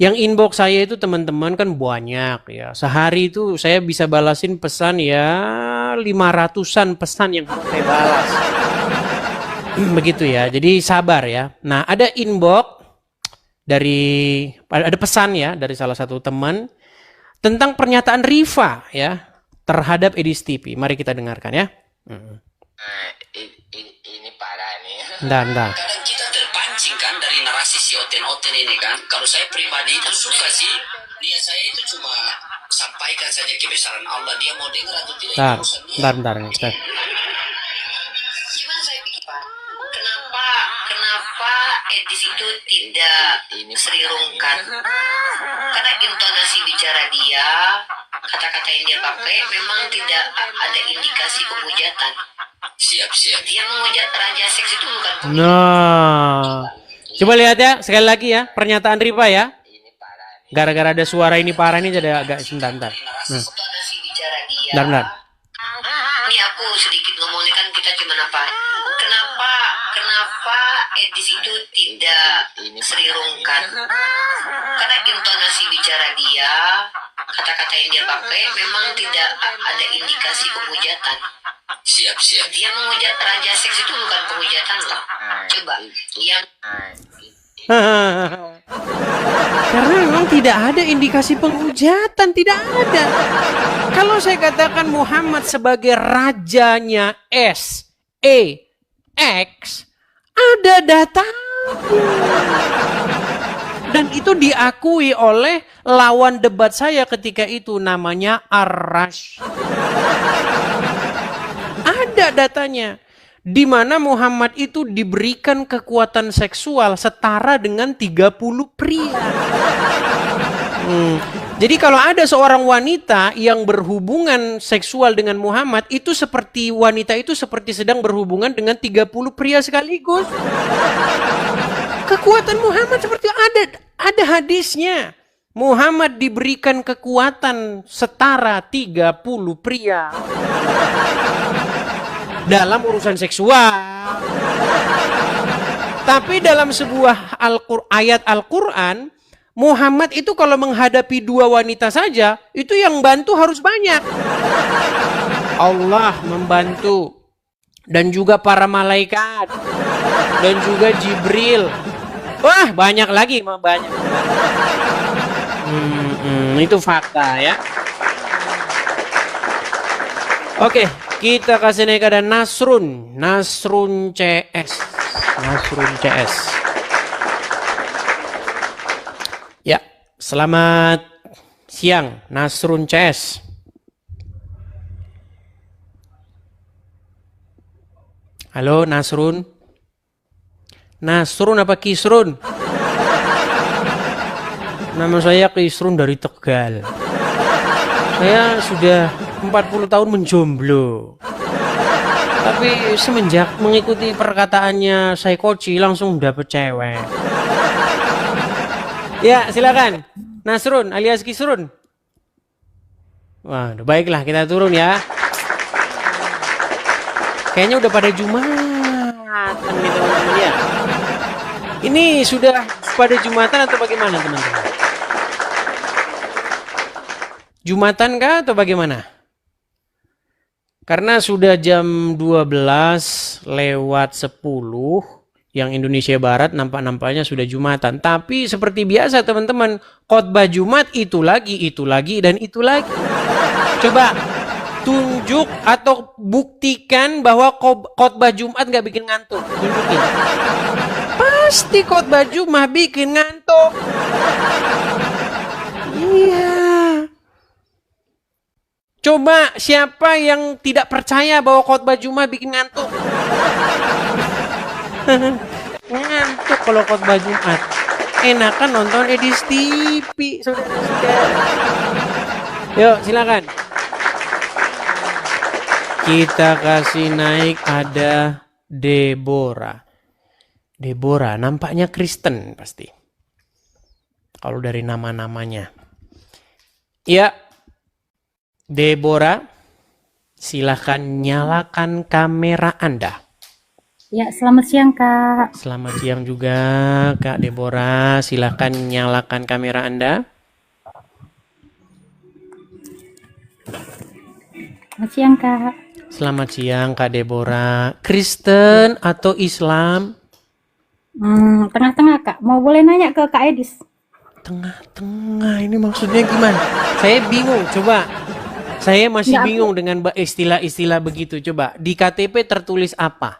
yang inbox saya itu teman-teman kan banyak ya. Sehari itu saya bisa balasin pesan ya 500-an pesan yang harus saya balas. Begitu ya. Jadi sabar ya. Nah, ada inbox ada pesan ya dari salah satu teman tentang pernyataan Riva ya terhadap Edis TV. Mari kita dengarkan ya. Ini parah nih. Bentar. Kadang kita terpancing kan dari narasi si Oten-Oten ini kan. Kalau saya pribadi itu suka sih. Niat saya itu cuma sampaikan saja kebesaran Allah. Dia mau dengar atau tidak itu urusan dia. Bentar. Gimana saya pikir Pak? Kenapa Edis itu tidak Sri Rungkat? Karena intonasi bicara dia, kata-kata yang dia pakai memang tidak ada indikasi penghujatan. Siap. Dia menghujat raja seks itu bukan penghujatan. Nah, coba lihat ya sekali lagi ya pernyataan Riva ya. Gara-gara ada suara ini parah ini jadi agak sebentar. Intonasi bicara dia. Bentar. Ini aku sedikit ngomongnya kan kita cuma apa? Kenapa Edis itu tidak Sri Rungkat? Karena intonasi bicara dia, kata-kata yang dia pakai memang tidak ada indikasi penghujatan. Siap. Dia menghujat raja seks itu bukan penghujatan loh. Coba yang Karena memang tidak ada indikasi penghujatan, tidak ada. Kalau saya katakan Muhammad sebagai rajanya SEX, ada datanya. Dan itu diakui oleh lawan debat saya ketika itu, namanya Arash. Ada datanya. Di mana Muhammad itu diberikan kekuatan seksual setara dengan 30 pria. Jadi kalau ada seorang wanita yang berhubungan seksual dengan Muhammad, itu seperti wanita itu seperti sedang berhubungan dengan 30 pria sekaligus. Kekuatan Muhammad seperti ada hadisnya. Muhammad diberikan kekuatan setara 30 pria. Dalam urusan seksual. Tapi dalam sebuah ayat Al-Quran, Muhammad itu kalau menghadapi 2 wanita saja, itu yang bantu harus banyak. Allah membantu. Dan juga para malaikat. Dan juga Jibril. Wah, banyak lagi. Banyak. Itu fakta ya. Oke, kita kasih naik ada Nasrun CS. Ya, selamat siang Nasrun CS. Halo Nasrun. Nasrun apa Kisrun? Nama saya Kisrun dari Tegal. Saya sudah 40 tahun menjomblo. Tapi semenjak mengikuti perkataannya saya Koci langsung dapet cewek. Ya, silakan. Nasrun alias Kisrun. Waduh, baiklah kita turun ya. Kayaknya udah pada Jumatan nih teman-teman ya. Ini sudah pada Jumatan atau bagaimana teman-teman? Jumatan kah atau bagaimana? Karena sudah jam 12 lewat 10 yang Indonesia Barat, nampak-nampaknya sudah Jumatan. Tapi seperti biasa teman-teman, khotbah Jumat itu lagi, dan itu lagi. Coba tunjuk atau buktikan bahwa khotbah Jumat nggak bikin ngantuk. Tunjukin. Pasti khotbah Jumat bikin ngantuk. Iya. Coba siapa yang tidak percaya bahwa khotbah Jumat bikin ngantuk? Ngantuk kalau khotbah Jumat. Enakan nonton Edis TV, saudara-saudara. Yuk, silakan. Kita kasih naik ada Deborah. Deborah nampaknya Kristen pasti. Kalau dari nama-namanya. Ya. Deborah, silahkan nyalakan kamera Anda. Ya, selamat siang Kak. Selamat siang juga Kak Deborah, silahkan nyalakan kamera Anda. Selamat siang Kak. Selamat siang Kak Deborah. Kristen atau Islam? Tengah-tengah Kak. Mau boleh nanya ke Kak Edis? Tengah-tengah ini maksudnya gimana? Saya bingung, coba. Saya masih bingung dengan istilah-istilah begitu. Coba, di KTP tertulis apa?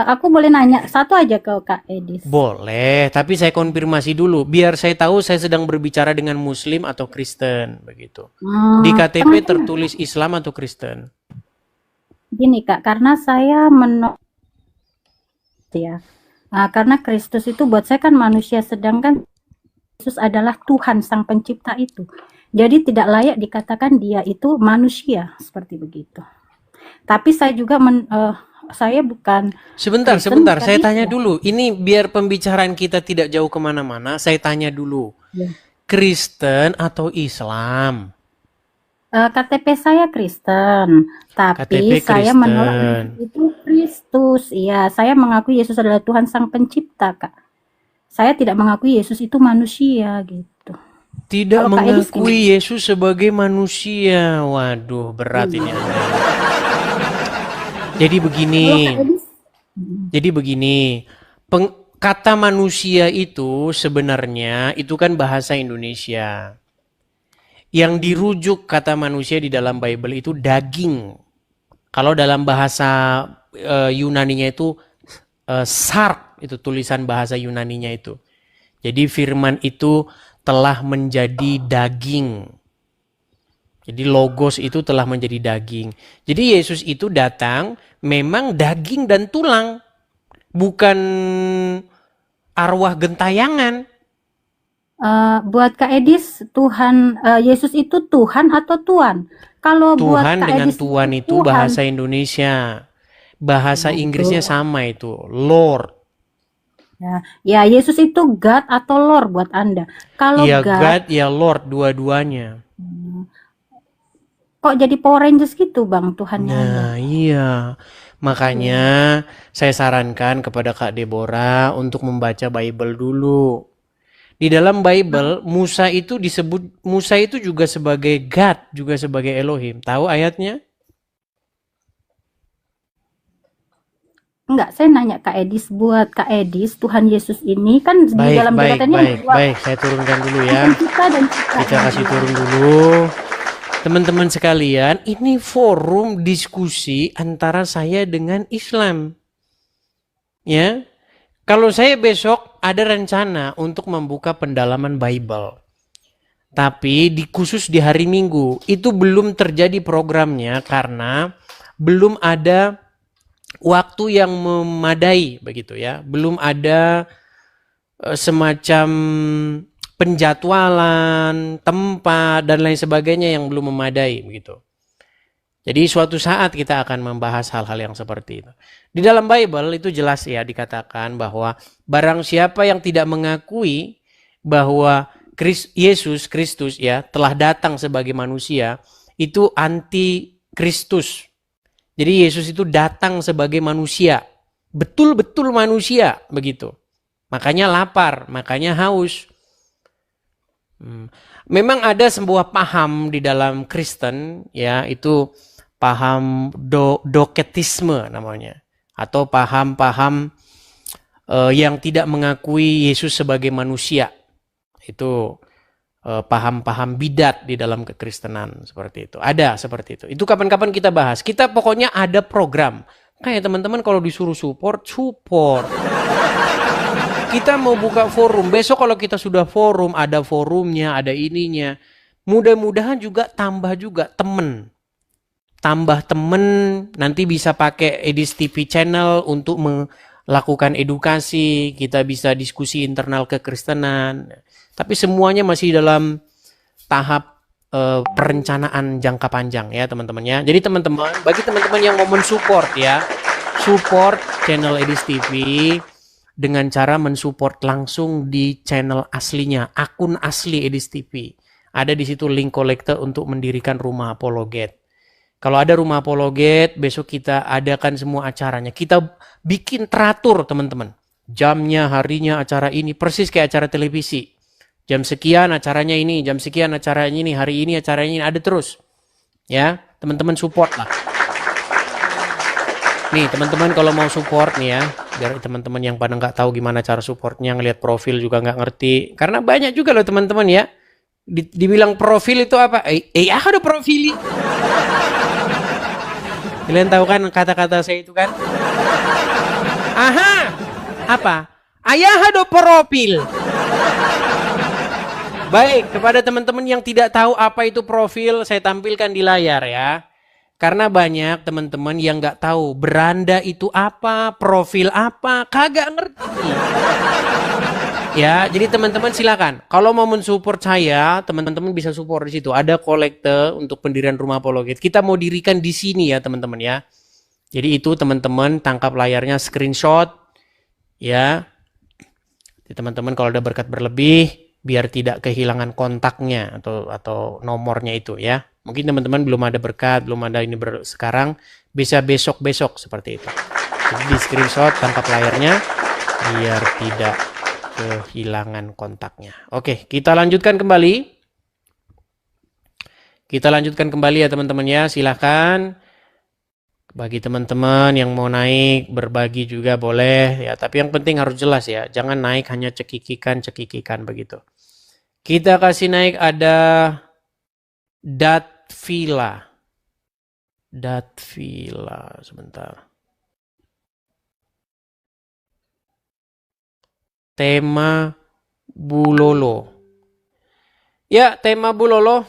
Aku boleh nanya satu aja ke Kak Edis? Boleh, tapi saya konfirmasi dulu. Biar saya tahu saya sedang berbicara dengan Muslim atau Kristen. Begitu. Di KTP tertulis Islam atau Kristen? Gini Kak, karena saya ya. Karena Kristus itu buat saya kan manusia, sedangkan Yesus adalah Tuhan Sang Pencipta itu. Jadi tidak layak dikatakan dia itu manusia, seperti begitu. Tapi saya juga saya bukan Sebentar, Kristen, bukan saya tanya Islam. dulu. Ini biar pembicaraan kita tidak jauh kemana-mana, saya tanya dulu. Ya. Kristen atau Islam? KTP saya Kristen, tapi KTP saya Kristen. menolak Yesus itu Kristus. Iya, saya mengakui Yesus adalah Tuhan Sang Pencipta, Kak. Saya tidak mengakui Yesus itu manusia, gitu. Tidak Kalau Kak Edis mengakui Yesus sebagai manusia. Waduh, berat ini Anda. Jadi begini. Kalau Kak Edis, Jadi begini. Kata manusia itu sebenarnya itu kan bahasa Indonesia. Yang dirujuk kata manusia di dalam Bible itu daging. Kalau dalam bahasa Yunaninya itu sark, itu tulisan bahasa Yunaninya itu. Jadi firman itu telah menjadi daging. Jadi logos itu telah menjadi daging. Jadi Yesus itu datang memang daging dan tulang. Bukan arwah gentayangan. buat Kak Edis, Tuhan Yesus itu Tuhan atau Tuan? Kalau buat Tuhan Kak dengan Edis Tuhan itu Tuhan. bahasa Indonesia. Bahasa Inggrisnya sama itu, Lord. Ya, Yesus itu God atau Lord buat Anda. Kalau Ya God, God, ya Lord, dua-duanya. kok jadi Power Rangers gitu Bang Tuhannya Anda? Nah iya, Makanya saya sarankan kepada Kak Deborah untuk membaca Bible dulu. Di dalam Bible, Musa itu juga sebagai God, juga sebagai Elohim. Tahu ayatnya? Enggak, saya nanya Kak Edis, buat Kak Edis, Tuhan Yesus ini kan di dalam jabatannya Baik. Saya turunkan dulu ya. Kita dan kita. Kita kasih turun dulu. Teman-teman sekalian, ini forum diskusi antara saya dengan Islam. Ya. Kalau saya besok ada rencana untuk membuka pendalaman Bible. Tapi khusus di hari Minggu, itu belum terjadi programnya karena belum ada waktu yang memadai begitu ya. Belum ada semacam penjadwalan, tempat dan lain sebagainya yang belum memadai begitu. Jadi suatu saat kita akan membahas hal-hal yang seperti itu. Di dalam Bible itu jelas ya dikatakan bahwa barang siapa yang tidak mengakui bahwa Yesus Kristus ya telah datang sebagai manusia, itu anti Kristus. Jadi Yesus itu datang sebagai manusia, betul-betul manusia begitu. Makanya lapar, makanya haus. Memang ada sebuah paham di dalam Kristen ya, itu paham doketisme namanya, atau paham-paham yang tidak mengakui Yesus sebagai manusia. Itu paham-paham bidat di dalam kekristenan seperti itu. Ada seperti itu. Itu kapan-kapan kita bahas. Kita pokoknya ada program. Kayak teman-teman kalau disuruh support. Kita mau buka forum. Besok kalau kita sudah forum, ada forumnya, ada ininya. Mudah-mudahan juga tambah juga temen. Tambah temen, nanti bisa pakai Edis TV channel untuk melakukan edukasi. Kita bisa diskusi internal kekristenan. Tapi semuanya masih dalam tahap perencanaan jangka panjang ya teman-teman ya. Jadi teman-teman, bagi teman-teman yang mau mensupport ya, support channel Edis TV dengan cara mensupport langsung di channel aslinya, akun asli Edis TV. Ada di situ link kolektor untuk mendirikan rumah apologet. Kalau ada rumah apologet, besok kita adakan semua acaranya. Kita bikin teratur teman-teman. Jamnya, harinya, acara ini persis kayak acara televisi. Jam sekian acaranya ini, jam sekian acaranya ini, hari ini acaranya ini, ada terus. Ya, teman-teman support lah. Nih, teman-teman kalau mau support nih ya, biar teman-teman yang pada nggak tahu gimana cara supportnya, ngelihat profil juga nggak ngerti. Karena banyak juga loh teman-teman ya, dibilang profil itu apa? Ada profil. Kalian tahu kan kata-kata saya itu kan? Aha, apa? Ayah ada profil. Baik, kepada teman-teman yang tidak tahu apa itu profil, saya tampilkan di layar ya. Karena banyak teman-teman yang nggak tahu beranda itu apa, profil apa, kagak ngerti. Ya, jadi teman-teman silakan. Kalau mau mensupport saya, teman-teman bisa support di situ. Ada kolektor untuk pendirian rumah apologet. Kita mau dirikan di sini ya teman-teman ya. Jadi itu teman-teman tangkap layarnya, screenshot ya. Jadi teman-teman kalau ada berkat berlebih, biar tidak kehilangan kontaknya atau nomornya itu ya. Mungkin teman-teman belum ada berkat, belum ada ini sekarang, bisa besok-besok seperti itu. Jadi di screenshot tangkap layarnya biar tidak kehilangan kontaknya. Oke, kita lanjutkan kembali. Kita lanjutkan kembali ya teman-teman ya. Silahkan bagi teman-teman yang mau naik berbagi juga boleh ya. Tapi yang penting harus jelas ya. Jangan naik hanya cekikikan begitu. Kita kasih naik ada Datvila sebentar. Tema Bulolo. Ya, tema Bulolo.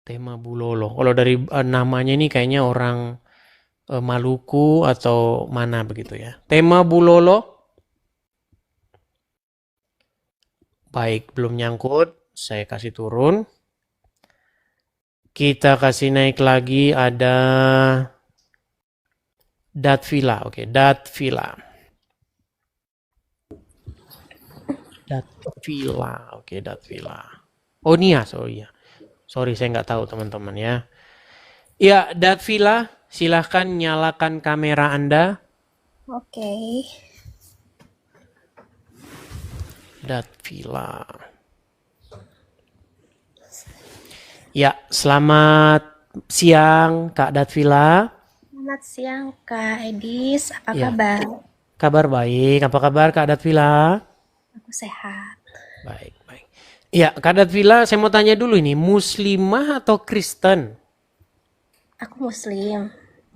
Tema Bulolo. Kalau dari namanya ini kayaknya orang Maluku atau mana begitu ya. Tema Bulolo. Baik, belum nyangkut. Saya kasih turun. Kita kasih naik lagi ada Datvila. Oke, Datvila. Oh Nias, oh iya. Sorry, saya nggak tahu teman-teman ya. Ya, Datvila, silahkan nyalakan kamera Anda. Oke. Datvila. Ya, selamat siang Kak Datvila. Selamat siang Kak Edis, apa Ya, kabar? kabar baik. Apa kabar Kak Datvila? Aku sehat. Baik, baik. Ya, Kak Datvila, saya mau tanya dulu ini, Muslimah atau Kristen? Aku Muslim.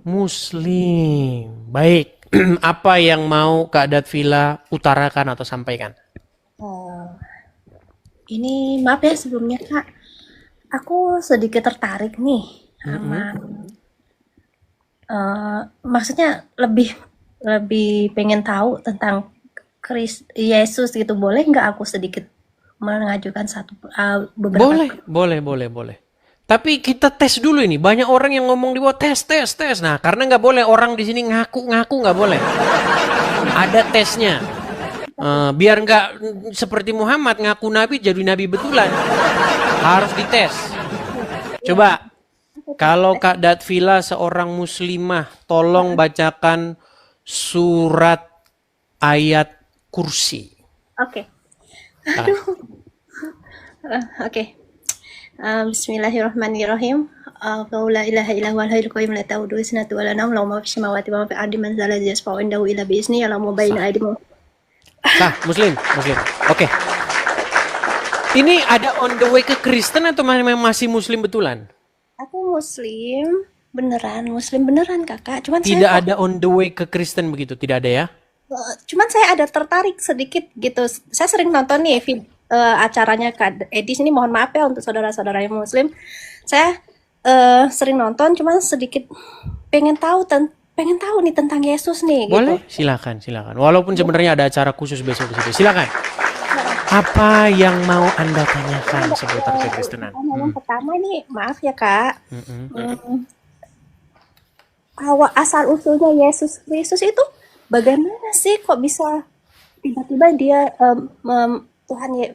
Muslim. Baik. Apa yang mau Kak Datvila utarakan atau sampaikan? Eh, ini maaf ya sebelumnya Kak, aku sedikit tertarik nih sama, maksudnya lebih lebih pengen tahu tentang Yesus gitu. Boleh nggak aku sedikit mengajukan beberapa? Boleh. Tapi kita tes dulu ini. Banyak orang yang ngomong di bawah tes. Nah, karena nggak boleh orang di sini ngaku-ngaku nggak boleh. Ada tesnya. Biar nggak seperti Muhammad ngaku nabi jadi nabi betulan. Harus dites. Coba, kalau Kak Datvila seorang muslimah, tolong bacakan surat ayat kursi. Oke. Ah, Oke. Bismillahirrahmanirrahim. La ilaha illa huwal hayyul qayyum la ta'khudhuhu sinatun wa la nawm lahu ma fis samawati wa ma fil ardi man dzal ladzi yashfa'u indahu illa bi idznihi ya'lamu ma baina aydihim. Muslim. Oke. Ini ada on the way ke Kristen atau memang masih muslim betulan? Aku Muslim beneran Kakak. Tidak ada on the way ke Kristen begitu, tidak ada ya? Cuman saya ada tertarik sedikit gitu. Saya sering nonton nih acaranya Kak Edis ini, mohon maaf ya untuk saudara-saudara yang Muslim. Saya sering nonton, cuman sedikit pengen tahu nih tentang Yesus nih gitu. Boleh? Silakan. Walaupun sebenarnya ada acara khusus besok di situ. Silakan. Apa yang mau Anda tanyakan seputar kekristenan? Yang pertama nih, maaf ya Kak. Mm-mm. Asal usulnya Yesus Kristus itu bagaimana sih kok bisa tiba-tiba dia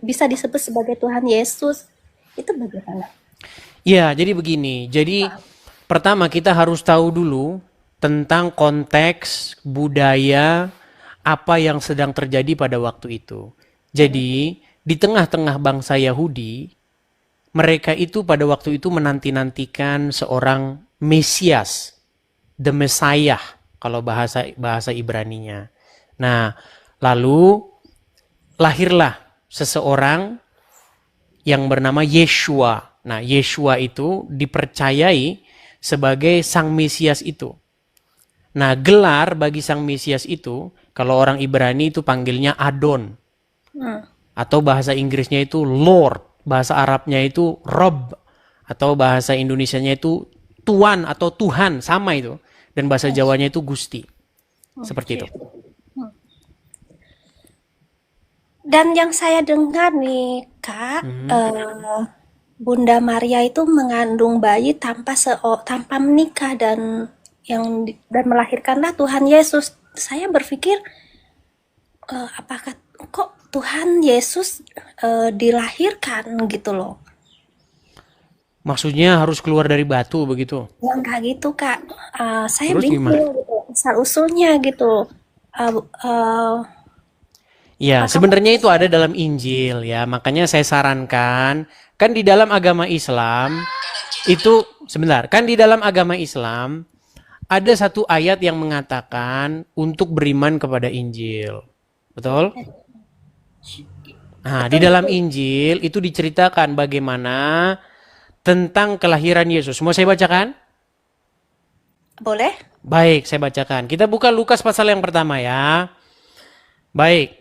bisa disebut sebagai Tuhan Yesus? Itu bagaimana? Ya, jadi begini. Jadi pertama kita harus tahu dulu tentang konteks budaya apa yang sedang terjadi pada waktu itu. Jadi di tengah-tengah bangsa Yahudi, mereka itu pada waktu itu menanti-nantikan seorang Mesias, the Messiah kalau bahasa Ibraninya. Nah, lalu lahirlah seseorang yang bernama Yeshua. Nah, Yeshua itu dipercayai sebagai sang Mesias itu. Nah, gelar bagi sang Mesias itu, kalau orang Ibrani itu panggilnya Adon. Atau bahasa Inggrisnya itu Lord, bahasa Arabnya itu Rob, atau bahasa Indonesianya itu Tuan atau Tuhan, sama itu. Dan bahasa Jawanya itu Gusti. Seperti itu. Dan yang saya dengar nih Kak, Bunda Maria itu mengandung bayi tanpa menikah dan melahirkanlah Tuhan Yesus. Saya berpikir apakah kok Tuhan Yesus dilahirkan gitu loh? Maksudnya harus keluar dari batu begitu? Ya enggak gitu Kak. Saya Terus bingung gimana? gitu, asal usulnya gitu. Ya, sebenarnya itu ada dalam Injil ya. Makanya saya sarankan, kan di dalam agama Islam itu kan di dalam agama Islam ada satu ayat yang mengatakan untuk beriman kepada Injil. Betul? Nah, di dalam Injil itu diceritakan bagaimana tentang kelahiran Yesus. Mau saya bacakan? Boleh? Baik, saya bacakan. Kita buka Lukas pasal yang pertama ya. Baik.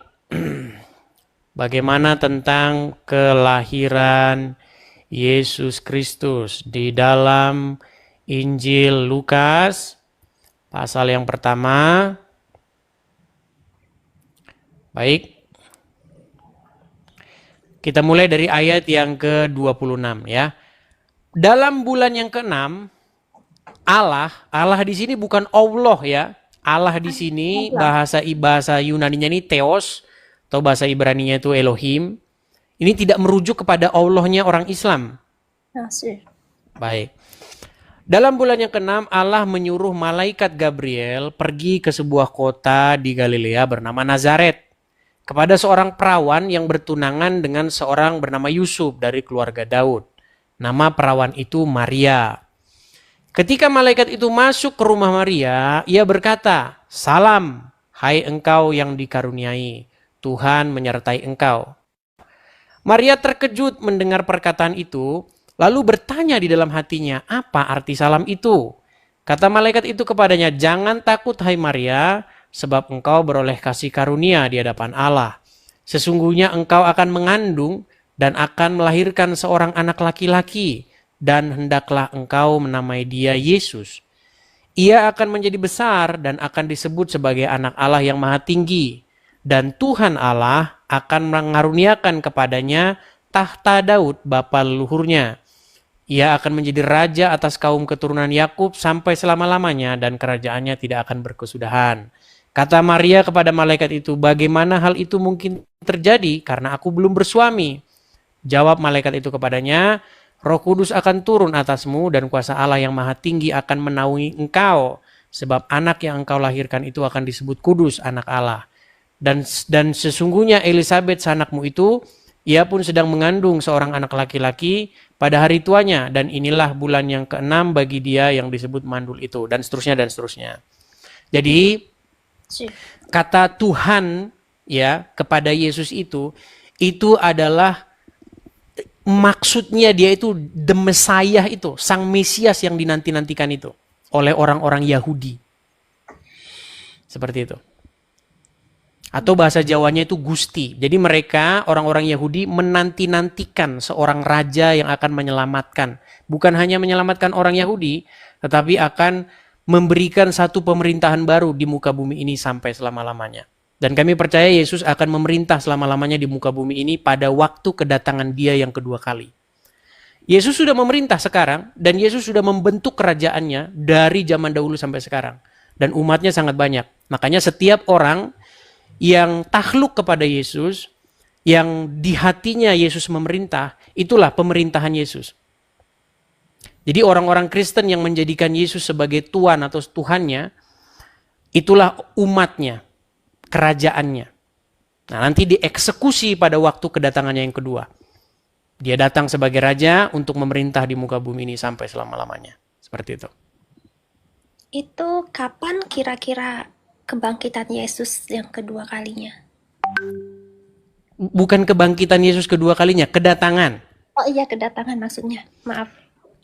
Bagaimana tentang kelahiran Yesus Kristus di dalam Injil Lukas pasal yang pertama. Baik. Kita mulai dari ayat yang ke-26 ya. Dalam bulan yang ke-6 Allah di sini bukan Allah ya. Allah di sini bahasa Yunaninya ini Theos atau bahasa Ibraninya itu Elohim. Ini tidak merujuk kepada Allahnya orang Islam. Baik. Dalam bulan yang keenam, Allah menyuruh malaikat Gabriel pergi ke sebuah kota di Galilea bernama Nazaret kepada seorang perawan yang bertunangan dengan seorang bernama Yusuf dari keluarga Daud. Nama perawan itu Maria. Ketika malaikat itu masuk ke rumah Maria, ia berkata, "Salam, hai engkau yang dikaruniai, Tuhan menyertai engkau." Maria terkejut mendengar perkataan itu, lalu bertanya di dalam hatinya, apa arti salam itu? Kata malaikat itu kepadanya, "Jangan takut hai Maria, sebab engkau beroleh kasih karunia di hadapan Allah. Sesungguhnya engkau akan mengandung dan akan melahirkan seorang anak laki-laki, dan hendaklah engkau menamai dia Yesus. Ia akan menjadi besar dan akan disebut sebagai anak Allah yang maha tinggi. Dan Tuhan Allah akan mengaruniakan kepadanya tahta Daud bapa leluhurnya. Ia akan menjadi raja atas kaum keturunan Yakub sampai selama-lamanya dan kerajaannya tidak akan berkesudahan." Kata Maria kepada malaikat itu, "Bagaimana hal itu mungkin terjadi karena aku belum bersuami?" Jawab malaikat itu kepadanya, "Roh Kudus akan turun atasmu dan kuasa Allah yang maha tinggi akan menaungi engkau. Sebab anak yang engkau lahirkan itu akan disebut kudus, anak Allah. Dan sesungguhnya Elisabet sanakmu itu, ia pun sedang mengandung seorang anak laki-laki pada hari tuanya. Dan inilah bulan yang keenam bagi dia yang disebut mandul itu." Dan seterusnya dan seterusnya. Jadi kata Tuhan ya kepada Yesus itu adalah maksudnya dia itu the Messiah itu, sang Mesias yang dinanti-nantikan itu oleh orang-orang Yahudi. Seperti itu. Atau bahasa Jawanya itu Gusti. Jadi mereka orang-orang Yahudi menanti-nantikan seorang raja yang akan menyelamatkan. Bukan hanya menyelamatkan orang Yahudi, tetapi akan memberikan satu pemerintahan baru di muka bumi ini sampai selama-lamanya. Dan kami percaya Yesus akan memerintah selama-lamanya di muka bumi ini pada waktu kedatangan dia yang kedua kali. Yesus sudah memerintah sekarang dan Yesus sudah membentuk kerajaannya dari zaman dahulu sampai sekarang. Dan umatnya sangat banyak. Makanya setiap orang yang takluk kepada Yesus, yang di hatinya Yesus memerintah, itulah pemerintahan Yesus. Jadi orang-orang Kristen yang menjadikan Yesus sebagai Tuhan atau Tuhannya, itulah umatnya, kerajaannya. Nah, nanti dieksekusi pada waktu kedatangannya yang kedua. Dia datang sebagai raja untuk memerintah di muka bumi ini sampai selama-lamanya. Seperti itu. Itu kapan kira-kira kebangkitan Yesus yang kedua kalinya? Bukan kebangkitan Yesus kedua kalinya, kedatangan. Oh iya, kedatangan maksudnya. Maaf.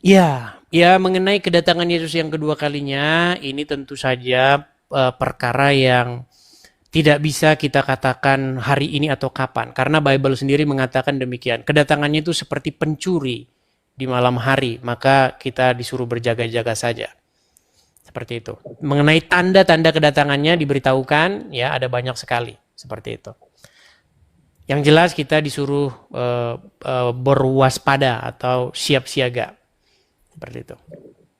Ya, mengenai kedatangan Yesus yang kedua kalinya, ini tentu saja perkara yang tidak bisa kita katakan hari ini atau kapan. Karena Bible sendiri mengatakan demikian. Kedatangannya itu seperti pencuri di malam hari, maka kita disuruh berjaga-jaga saja. Seperti itu. Mengenai tanda-tanda kedatangannya diberitahukan, ya ada banyak sekali. Seperti itu. Yang jelas kita disuruh berwaspada atau siap siaga. Seperti itu.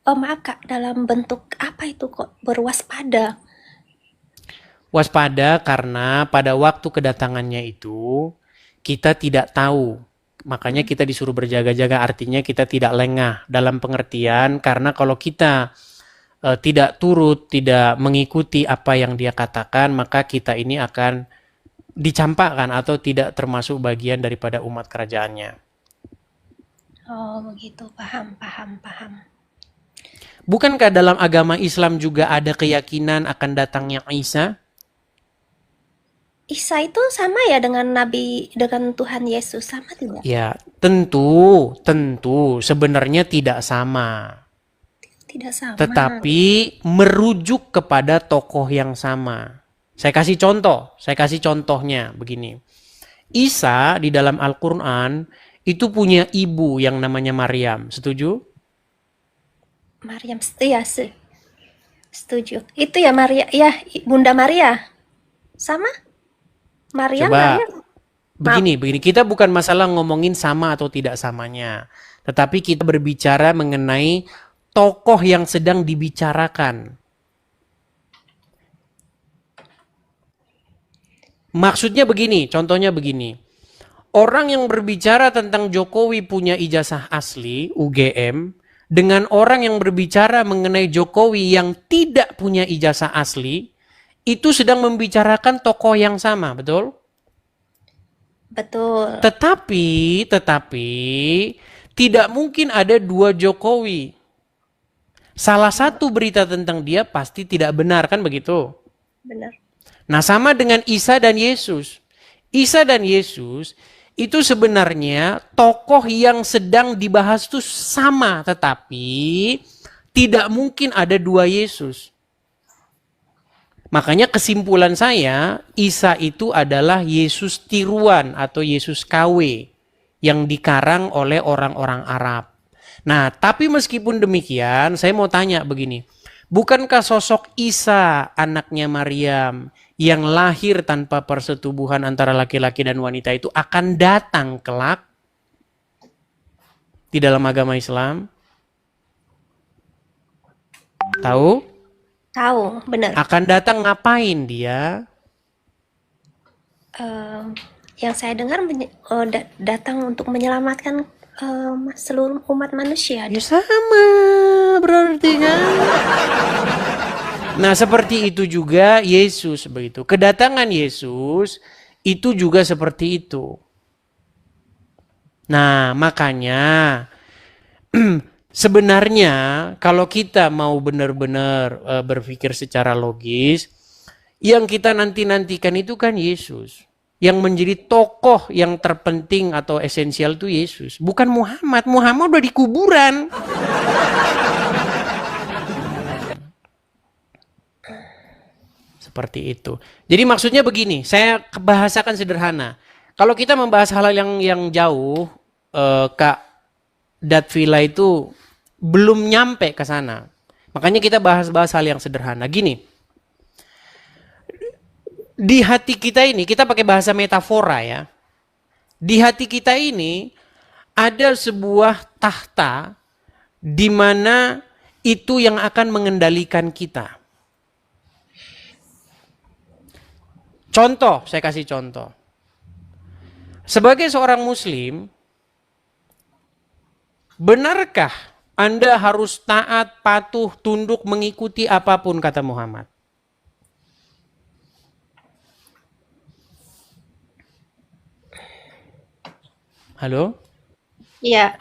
Oh maaf Kak, dalam bentuk apa itu kok berwaspada? Waspada karena pada waktu kedatangannya itu kita tidak tahu. Makanya kita disuruh berjaga-jaga, artinya kita tidak lengah. Dalam pengertian karena kalau kita tidak turut, tidak mengikuti apa yang dia katakan, maka kita ini akan dicampakkan atau tidak termasuk bagian daripada umat kerajaannya. Oh begitu, paham. Bukankah dalam agama Islam juga ada keyakinan akan datangnya Isa? Isa itu sama ya dengan Tuhan Yesus, sama tidak? Ya, tentu sebenarnya tidak sama. Tidak sama. Tetapi merujuk kepada tokoh yang sama. Saya kasih contohnya begini. Isa di dalam Al-Quran itu punya ibu yang namanya Maryam. Setuju? Maryam, iya sih. Setuju. Itu ya Maria, ya Bunda Maria. Sama? Maryam, Coba Maria. begini. Kita bukan masalah ngomongin sama atau tidak samanya. Tetapi kita berbicara mengenai tokoh yang sedang dibicarakan. Maksudnya begini, contohnya begini. Orang yang berbicara tentang Jokowi punya ijazah asli, UGM, dengan orang yang berbicara mengenai Jokowi yang tidak punya ijazah asli, itu sedang membicarakan tokoh yang sama, betul? Betul. Tetapi tidak mungkin ada dua Jokowi. Salah satu berita tentang dia pasti tidak benar, kan begitu? Benar. Nah, sama dengan Isa dan Yesus. Isa dan Yesus itu sebenarnya tokoh yang sedang dibahas itu sama, tetapi tidak mungkin ada dua Yesus. Makanya kesimpulan saya, Isa itu adalah Yesus tiruan atau Yesus KW yang dikarang oleh orang-orang Arab. Nah, tapi meskipun demikian, saya mau tanya begini. Bukankah sosok Isa, anaknya Maryam, yang lahir tanpa persetubuhan antara laki-laki dan wanita itu akan datang kelak di dalam agama Islam? Tahu? Tahu, benar. Akan datang ngapain dia? Yang saya dengar datang untuk menyelamatkan seluruh umat manusia. Ya sama berarti kan. Nah, seperti itu juga Yesus begitu. Kedatangan Yesus itu juga seperti itu. Nah, makanya sebenarnya kalau kita mau benar-benar berpikir secara logis, yang kita nanti-nantikan itu kan Yesus. Yang menjadi tokoh yang terpenting atau esensial itu Yesus. Bukan Muhammad. Muhammad udah di kuburan. Seperti itu. Jadi maksudnya begini, saya bahasakan sederhana. Kalau kita membahas hal yang jauh, Kak Datvila itu belum nyampe ke sana. Makanya kita bahas hal yang sederhana. Gini. Di hati kita ini, kita pakai bahasa metafora ya. Di hati kita ini ada sebuah tahta di mana itu yang akan mengendalikan kita. Contoh, saya kasih contoh. Sebagai seorang muslim, benarkah Anda harus taat, patuh, tunduk, mengikuti apapun kata Muhammad? Halo? Iya.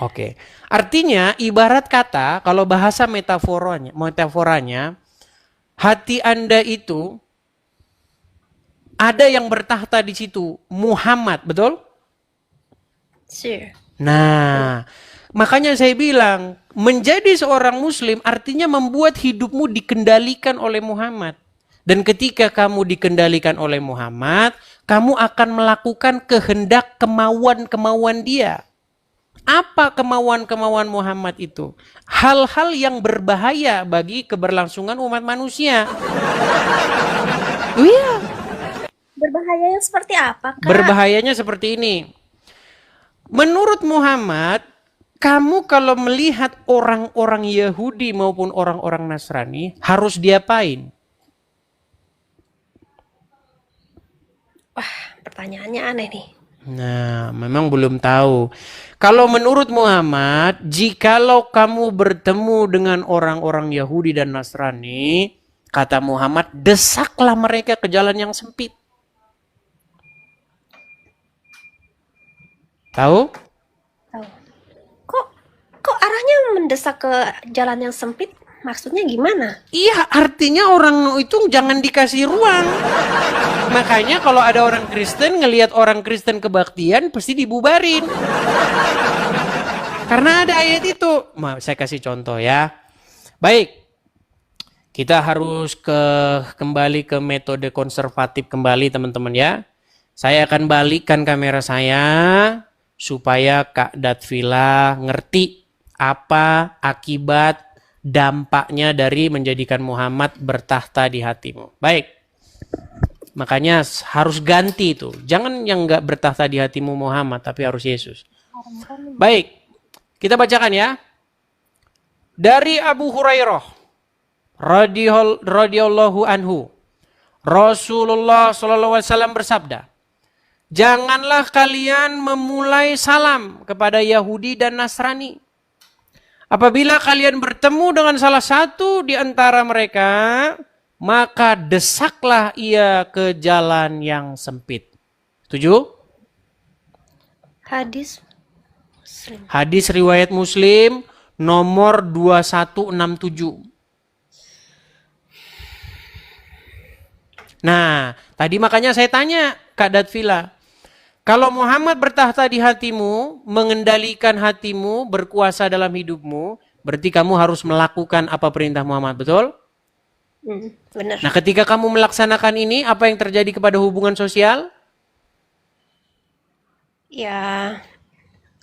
Oke. Artinya ibarat kata kalau bahasa metaforanya hati Anda itu ada yang bertahta di situ, Muhammad, betul? Sure. Nah, makanya saya bilang menjadi seorang muslim artinya membuat hidupmu dikendalikan oleh Muhammad. Dan ketika kamu dikendalikan oleh Muhammad, kamu akan melakukan kehendak kemauan-kemauan dia. Apa kemauan-kemauan Muhammad itu? Hal-hal yang berbahaya bagi keberlangsungan umat manusia. Iya. Berbahayanya seperti apa, Kak? Berbahayanya seperti ini. Menurut Muhammad, kamu kalau melihat orang-orang Yahudi maupun orang-orang Nasrani, harus diapain? Wah, pertanyaannya aneh nih. Nah, memang belum tahu. Kalau menurut Muhammad, jikalau kamu bertemu dengan orang-orang Yahudi dan Nasrani, kata Muhammad, desaklah mereka ke jalan yang sempit. Tahu? Tahu. Kok arahnya mendesak ke jalan yang sempit? Maksudnya gimana? Iya, artinya orang itu jangan dikasih ruang. Makanya kalau ada orang Kristen ngelihat orang Kristen kebaktian pasti dibubarin. Karena ada ayat itu. Saya kasih contoh ya. Baik. Kita harus kembali ke metode konservatif kembali teman-teman ya. Saya akan balikkan kamera saya supaya Kak Datvila ngerti apa akibat dampaknya dari menjadikan Muhammad bertahta di hatimu. Baik. Makanya harus ganti itu. Jangan yang enggak bertahta di hatimu Muhammad, tapi harus Yesus. Baik. Kita bacakan ya. Dari Abu Hurairah radhiyallahu anhu. Rasulullah sallallahu alaihi wasallam bersabda, "Janganlah kalian memulai salam kepada Yahudi dan Nasrani. Apabila kalian bertemu dengan salah satu di antara mereka, maka desaklah ia ke jalan yang sempit. Setuju? Hadis Muslim. Hadis riwayat Muslim nomor 2167. Nah, tadi makanya saya tanya Kak Datvila, kalau Muhammad bertahta di hatimu, mengendalikan hatimu, berkuasa dalam hidupmu, berarti kamu harus melakukan apa perintah Muhammad, betul? Benar. Nah, ketika kamu melaksanakan ini, apa yang terjadi kepada hubungan sosial? Ya,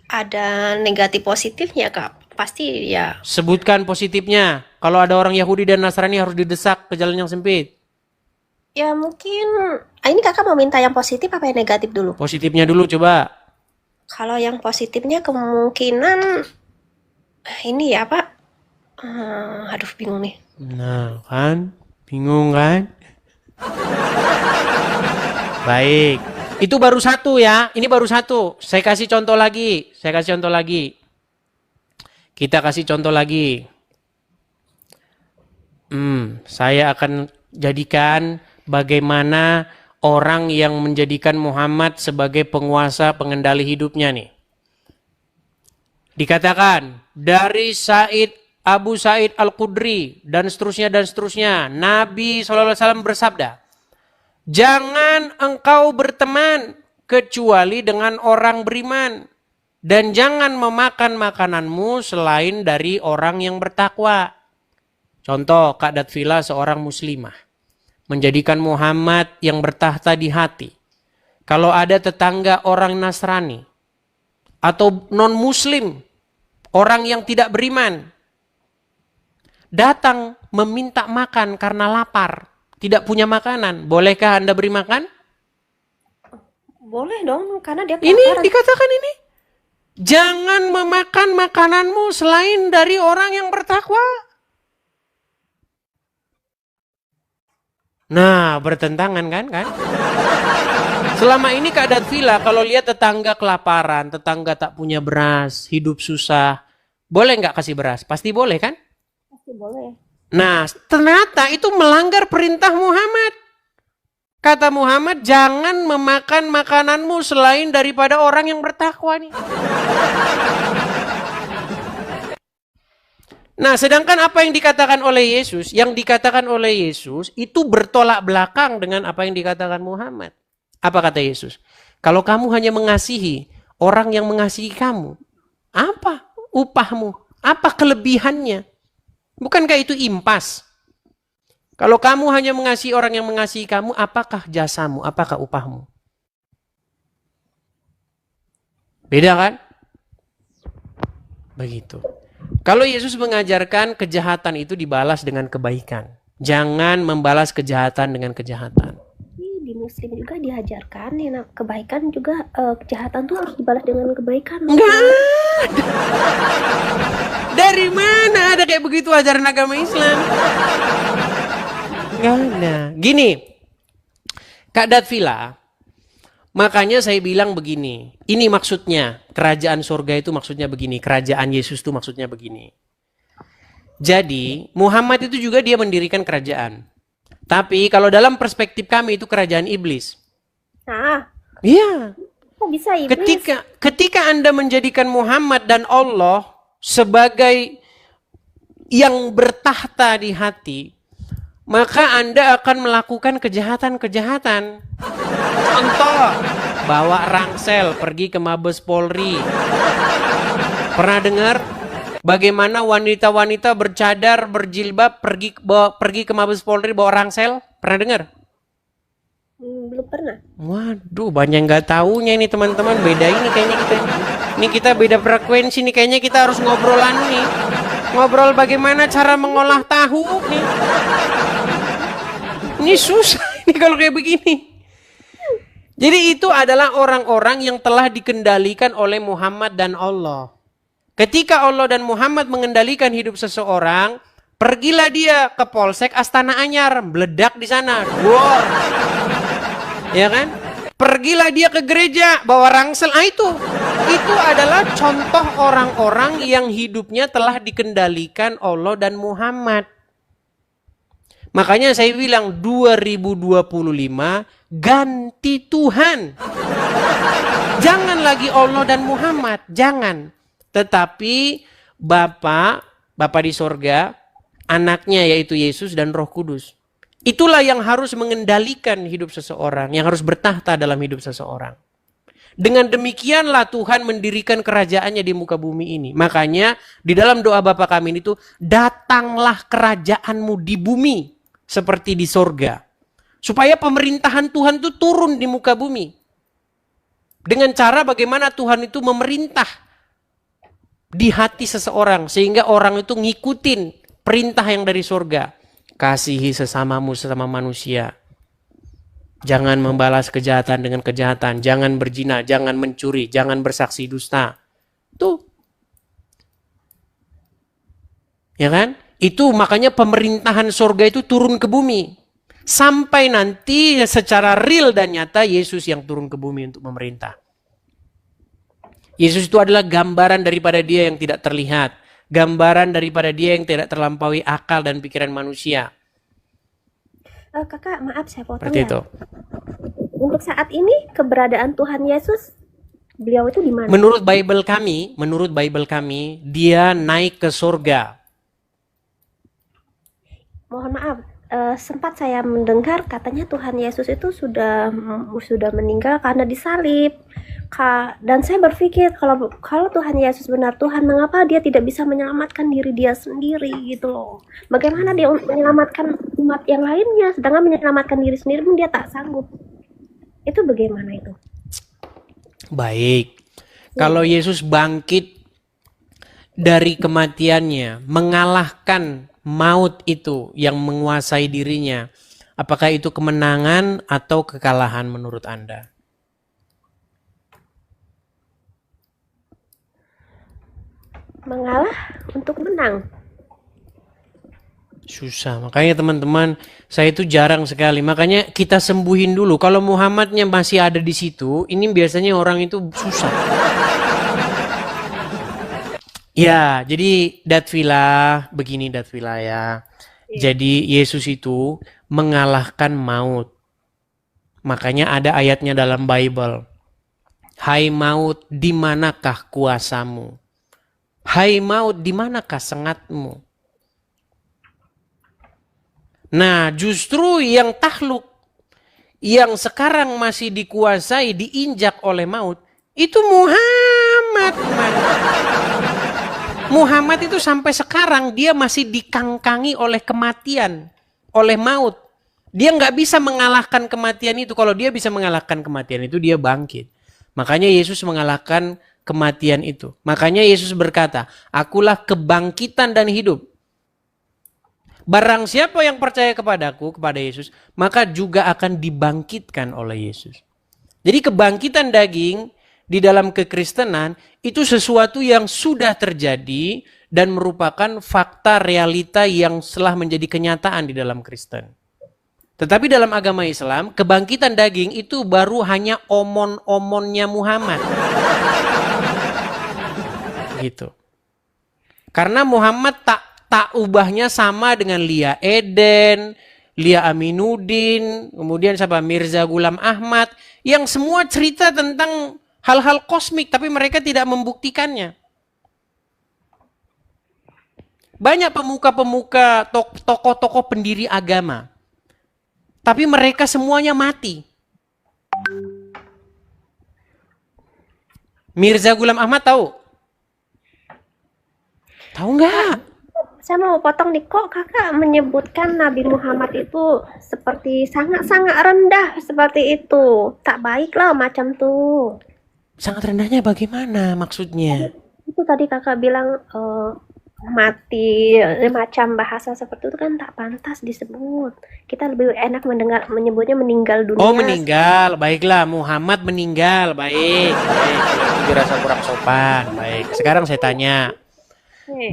ada negatif positifnya, Kak. Pasti ya. Sebutkan positifnya. Kalau ada orang Yahudi dan Nasrani harus didesak ke jalan yang sempit. Ya mungkin, ini Kakak mau minta yang positif apa yang negatif dulu? Positifnya dulu coba. Kalau yang positifnya kemungkinan, ini ya Pak. Aduh bingung nih. Nah, kan? Bingung kan? Baik. Itu baru satu ya. Ini baru satu. Saya kasih contoh lagi. Kita kasih contoh lagi. Saya akan jadikan bagaimana orang yang menjadikan Muhammad sebagai penguasa pengendali hidupnya nih. Dikatakan dari Abu Sa'id Al-Khudri dan seterusnya. Nabi SAW bersabda, jangan engkau berteman kecuali dengan orang beriman. Dan jangan memakan makananmu selain dari orang yang bertakwa. Contoh, Kak Datvila seorang muslimah. Menjadikan Muhammad yang bertahta di hati. Kalau ada tetangga orang Nasrani. Atau non-muslim. Orang yang tidak beriman. Datang meminta makan karena lapar. Tidak punya makanan. Bolehkah Anda beri makan? Boleh dong, karena dia Ini kelaparan. dikatakan ini. Jangan memakan makananmu selain dari orang yang bertakwa. Nah, bertentangan kan? Selama ini Kak Datvila kalau lihat tetangga kelaparan, tetangga tak punya beras, hidup susah, boleh nggak kasih beras? Pasti boleh kan? Pasti boleh. Nah, ternyata itu melanggar perintah Muhammad. Kata Muhammad, jangan memakan makananmu selain daripada orang yang bertakwa nih. Nah, sedangkan apa yang dikatakan oleh Yesus, itu bertolak belakang dengan apa yang dikatakan Muhammad. Apa kata Yesus? Kalau kamu hanya mengasihi orang yang mengasihi kamu, apa upahmu? Apa kelebihannya? Bukankah itu impas? Kalau kamu hanya mengasihi orang yang mengasihi kamu, apakah jasamu? Apakah upahmu? Beda kan? Begitu. Kalau Yesus mengajarkan kejahatan itu dibalas dengan kebaikan. Jangan membalas kejahatan dengan kejahatan. Di Muslim juga diajarkan ya, kebaikan juga kejahatan tuh harus dibalas dengan kebaikan. Enggak ada. Dari mana ada kayak begitu ajaran agama Islam? Enggak ada. Gini, Kak Datvila, makanya saya bilang begini. Ini maksudnya, kerajaan surga itu maksudnya begini. Kerajaan Yesus itu maksudnya begini. Jadi, Muhammad itu juga dia mendirikan kerajaan. Tapi kalau dalam perspektif kami itu kerajaan iblis. Nah, iya. kok bisa iblis? Ketika Anda menjadikan Muhammad dan Allah sebagai yang bertahta di hati, maka Anda akan melakukan kejahatan-kejahatan. Contoh, bawa rangsel pergi ke Mabes Polri. Pernah dengar bagaimana wanita-wanita bercadar, berjilbab pergi ke Mabes Polri bawa rangsel? Pernah dengar? Belum pernah. Waduh, banyak nggak taunya ini teman-teman. Beda ini kayaknya kita. Ini kita beda frekuensi nih. Kayaknya kita harus ngobrolan nih. Ngobrol bagaimana cara mengolah tahu nih. Ini susah ini kalau kayak begini. Jadi itu adalah orang-orang yang telah dikendalikan oleh Muhammad dan Allah. Ketika Allah dan Muhammad mengendalikan hidup seseorang, pergilah dia ke Polsek Astana Anyar, meledak di sana. Wow. Ya kan? Pergilah dia ke gereja, bawa rangsel. Itu Itu adalah contoh orang-orang yang hidupnya telah dikendalikan Allah dan Muhammad. Makanya saya bilang 2025 ganti Tuhan. Jangan lagi Allah dan Muhammad, jangan. Tetapi Bapa di sorga, anaknya yaitu Yesus dan Roh Kudus. Itulah yang harus mengendalikan hidup seseorang, yang harus bertahta dalam hidup seseorang. Dengan demikianlah Tuhan mendirikan kerajaannya di muka bumi ini. Makanya di dalam doa Bapa kami itu, datanglah kerajaanmu di bumi seperti di sorga. Supaya pemerintahan Tuhan itu turun di muka bumi. Dengan cara bagaimana Tuhan itu memerintah di hati seseorang. Sehingga orang itu ngikutin perintah yang dari sorga. Kasihi sesamamu sesama manusia. Jangan membalas kejahatan dengan kejahatan. Jangan berzina, jangan mencuri, jangan bersaksi dusta. Tuh. Ya kan? Itu makanya pemerintahan sorga itu turun ke bumi. Sampai nanti secara real dan nyata Yesus yang turun ke bumi untuk memerintah. Yesus itu adalah gambaran daripada dia yang tidak terlihat. Gambaran daripada dia yang tidak terlampaui akal dan pikiran manusia. Kakak, maaf saya potong Seperti ya. itu. Untuk saat ini keberadaan Tuhan Yesus, beliau itu di mana? Menurut Bible kami, dia naik ke surga. Mohon maaf, sempat saya mendengar katanya Tuhan Yesus itu sudah meninggal karena disalib. Dan saya berpikir kalau Tuhan Yesus benar Tuhan, mengapa dia tidak bisa menyelamatkan diri dia sendiri gitu loh? Bagaimana dia menyelamatkan umat yang lainnya, sedangkan menyelamatkan diri sendiri pun dia tak sanggup. Itu bagaimana itu? Baik. Kalau Yesus bangkit dari kematiannya, mengalahkan maut itu yang menguasai dirinya, apakah itu kemenangan atau kekalahan menurut Anda? Mengalah untuk menang. Susah. Makanya teman-teman, saya itu jarang sekali. Makanya kita sembuhin dulu. Kalau Muhammadnya masih ada di situ, ini biasanya orang itu susah. Ya, jadi begini Datvila ya. Jadi Yesus itu mengalahkan maut. Makanya ada ayatnya dalam Bible. Hai maut, di manakah kuasamu? Hai maut, di manakah sengatmu? Nah, justru yang takluk, yang sekarang masih dikuasai, diinjak oleh maut, itu Muhammad. Muhammad itu sampai sekarang dia masih dikangkangi oleh kematian, oleh maut. Dia nggak bisa mengalahkan kematian itu. Kalau dia bisa mengalahkan kematian itu, dia bangkit. Makanya Yesus mengalahkan kematian itu. Makanya Yesus berkata, akulah kebangkitan dan hidup. Barang siapa yang percaya kepadaku, kepada Yesus, maka juga akan dibangkitkan oleh Yesus. Jadi kebangkitan daging di dalam kekristenan itu sesuatu yang sudah terjadi dan merupakan fakta realita yang telah menjadi kenyataan di dalam Kristen. Tetapi dalam agama Islam, kebangkitan daging itu baru hanya omon-omonnya Muhammad. Gitu. Karena Muhammad tak ubahnya sama dengan Lia Eden, Lia Aminuddin, kemudian siapa Mirza Ghulam Ahmad, yang semua cerita tentang hal-hal kosmik, tapi mereka tidak membuktikannya. Banyak pemuka-pemuka, tokoh-tokoh pendiri agama, tapi mereka semuanya mati. Mirza Ghulam Ahmad tahu? Tahu nggak? Saya mau potong nih, kok kakak menyebutkan Nabi Muhammad itu seperti sangat-sangat rendah seperti itu. Tak baik lah macam tuh. Sangat rendahnya bagaimana maksudnya? Itu tadi kakak bilang mati, macam bahasa seperti itu kan tak pantas disebut. Kita lebih enak menyebutnya meninggal dunia. Oh meninggal, baiklah Muhammad meninggal, baik. Dirasa kurang sopan, baik. Sekarang saya tanya.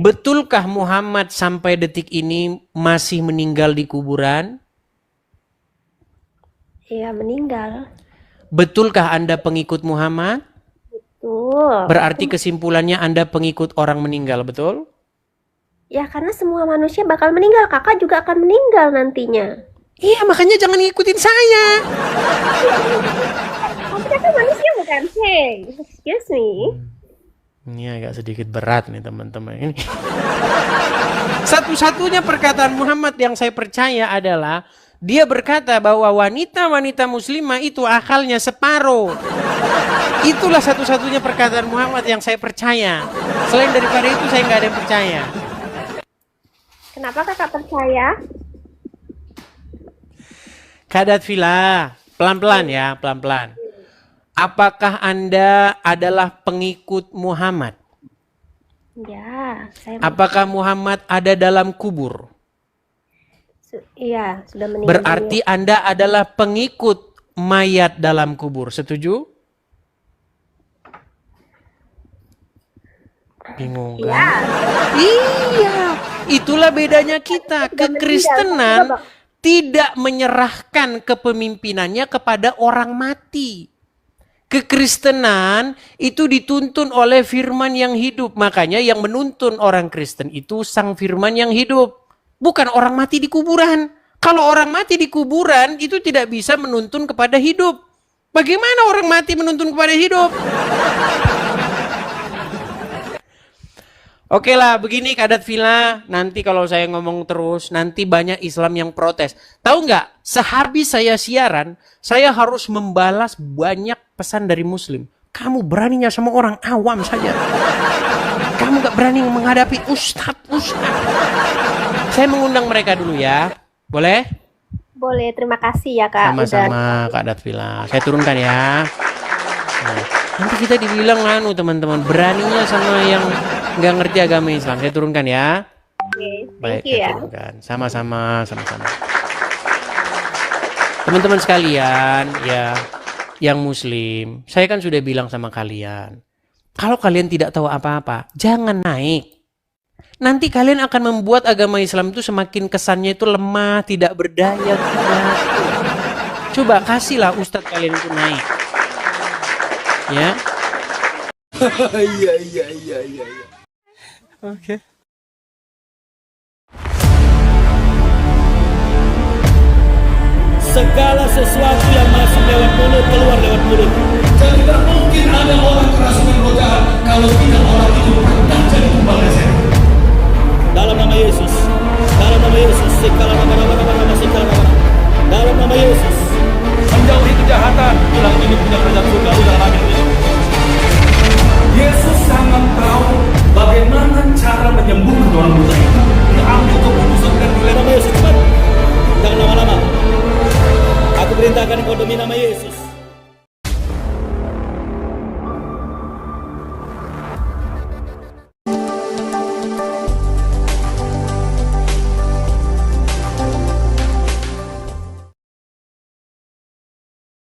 Betulkah Muhammad sampai detik ini masih meninggal di kuburan? Iya, meninggal. Betulkah Anda pengikut Muhammad? Betul. Berarti kesimpulannya Anda pengikut orang meninggal, betul? Ya karena semua manusia bakal meninggal, kakak juga akan meninggal nantinya. Iya, makanya jangan ngikutin saya. Kamu kan manusia bukan? Hey, excuse me. Ini agak sedikit berat nih teman-teman. Ini satu-satunya perkataan Muhammad yang saya percaya adalah dia berkata bahwa wanita-wanita muslimah itu akalnya separuh. Itulah satu-satunya perkataan Muhammad yang saya percaya. Selain daripada itu saya nggak ada yang percaya. Kenapa kakak percaya? Kadat Villa, pelan-pelan ya, pelan-pelan. Apakah Anda adalah pengikut Muhammad? Ya, saya Apakah Muhammad ada dalam kubur? iya sudah meninggal. Berarti Anda adalah pengikut mayat dalam kubur. Setuju? Bingung kan? Ya, Iya, itulah bedanya kita. Kekristenan tidak menyerahkan kepemimpinannya kepada orang mati. Kekristenan itu dituntun oleh firman yang hidup. Makanya yang menuntun orang Kristen itu sang firman yang hidup. Bukan orang mati di kuburan. Kalau orang mati di kuburan itu tidak bisa menuntun kepada hidup. Bagaimana orang mati menuntun kepada hidup? Oke lah, begini Kadat Villa, nanti kalau saya ngomong terus, nanti banyak Islam yang protes. Tahu nggak, sehabis saya siaran, saya harus membalas banyak pesan dari Muslim. Kamu beraninya sama orang awam saja. Kamu nggak berani menghadapi ustadz. Saya mengundang mereka dulu ya, boleh? boleh. Terima kasih ya kak. Sama-sama Kak Datvila. Saya turunkan ya. Nah, nanti kita dibilang teman-teman, beraninya sama yang nggak ngerti agama Islam. Saya turunkan ya. Baik, saya turunkan. Sama-sama. Teman-teman sekalian, ya, yang Muslim, saya kan sudah bilang sama kalian, kalau kalian tidak tahu apa-apa, jangan naik. Nanti kalian akan membuat agama Islam itu semakin kesannya itu lemah, tidak berdaya. Coba kasihlah ustadz kalian itu naik. Ya. Iya. Oke. Segala sesuatu yang masuk lewat mulut keluar lewat mulut. Dan tidak mungkin ada orang keras dan roh jahat kalau tidak orang itu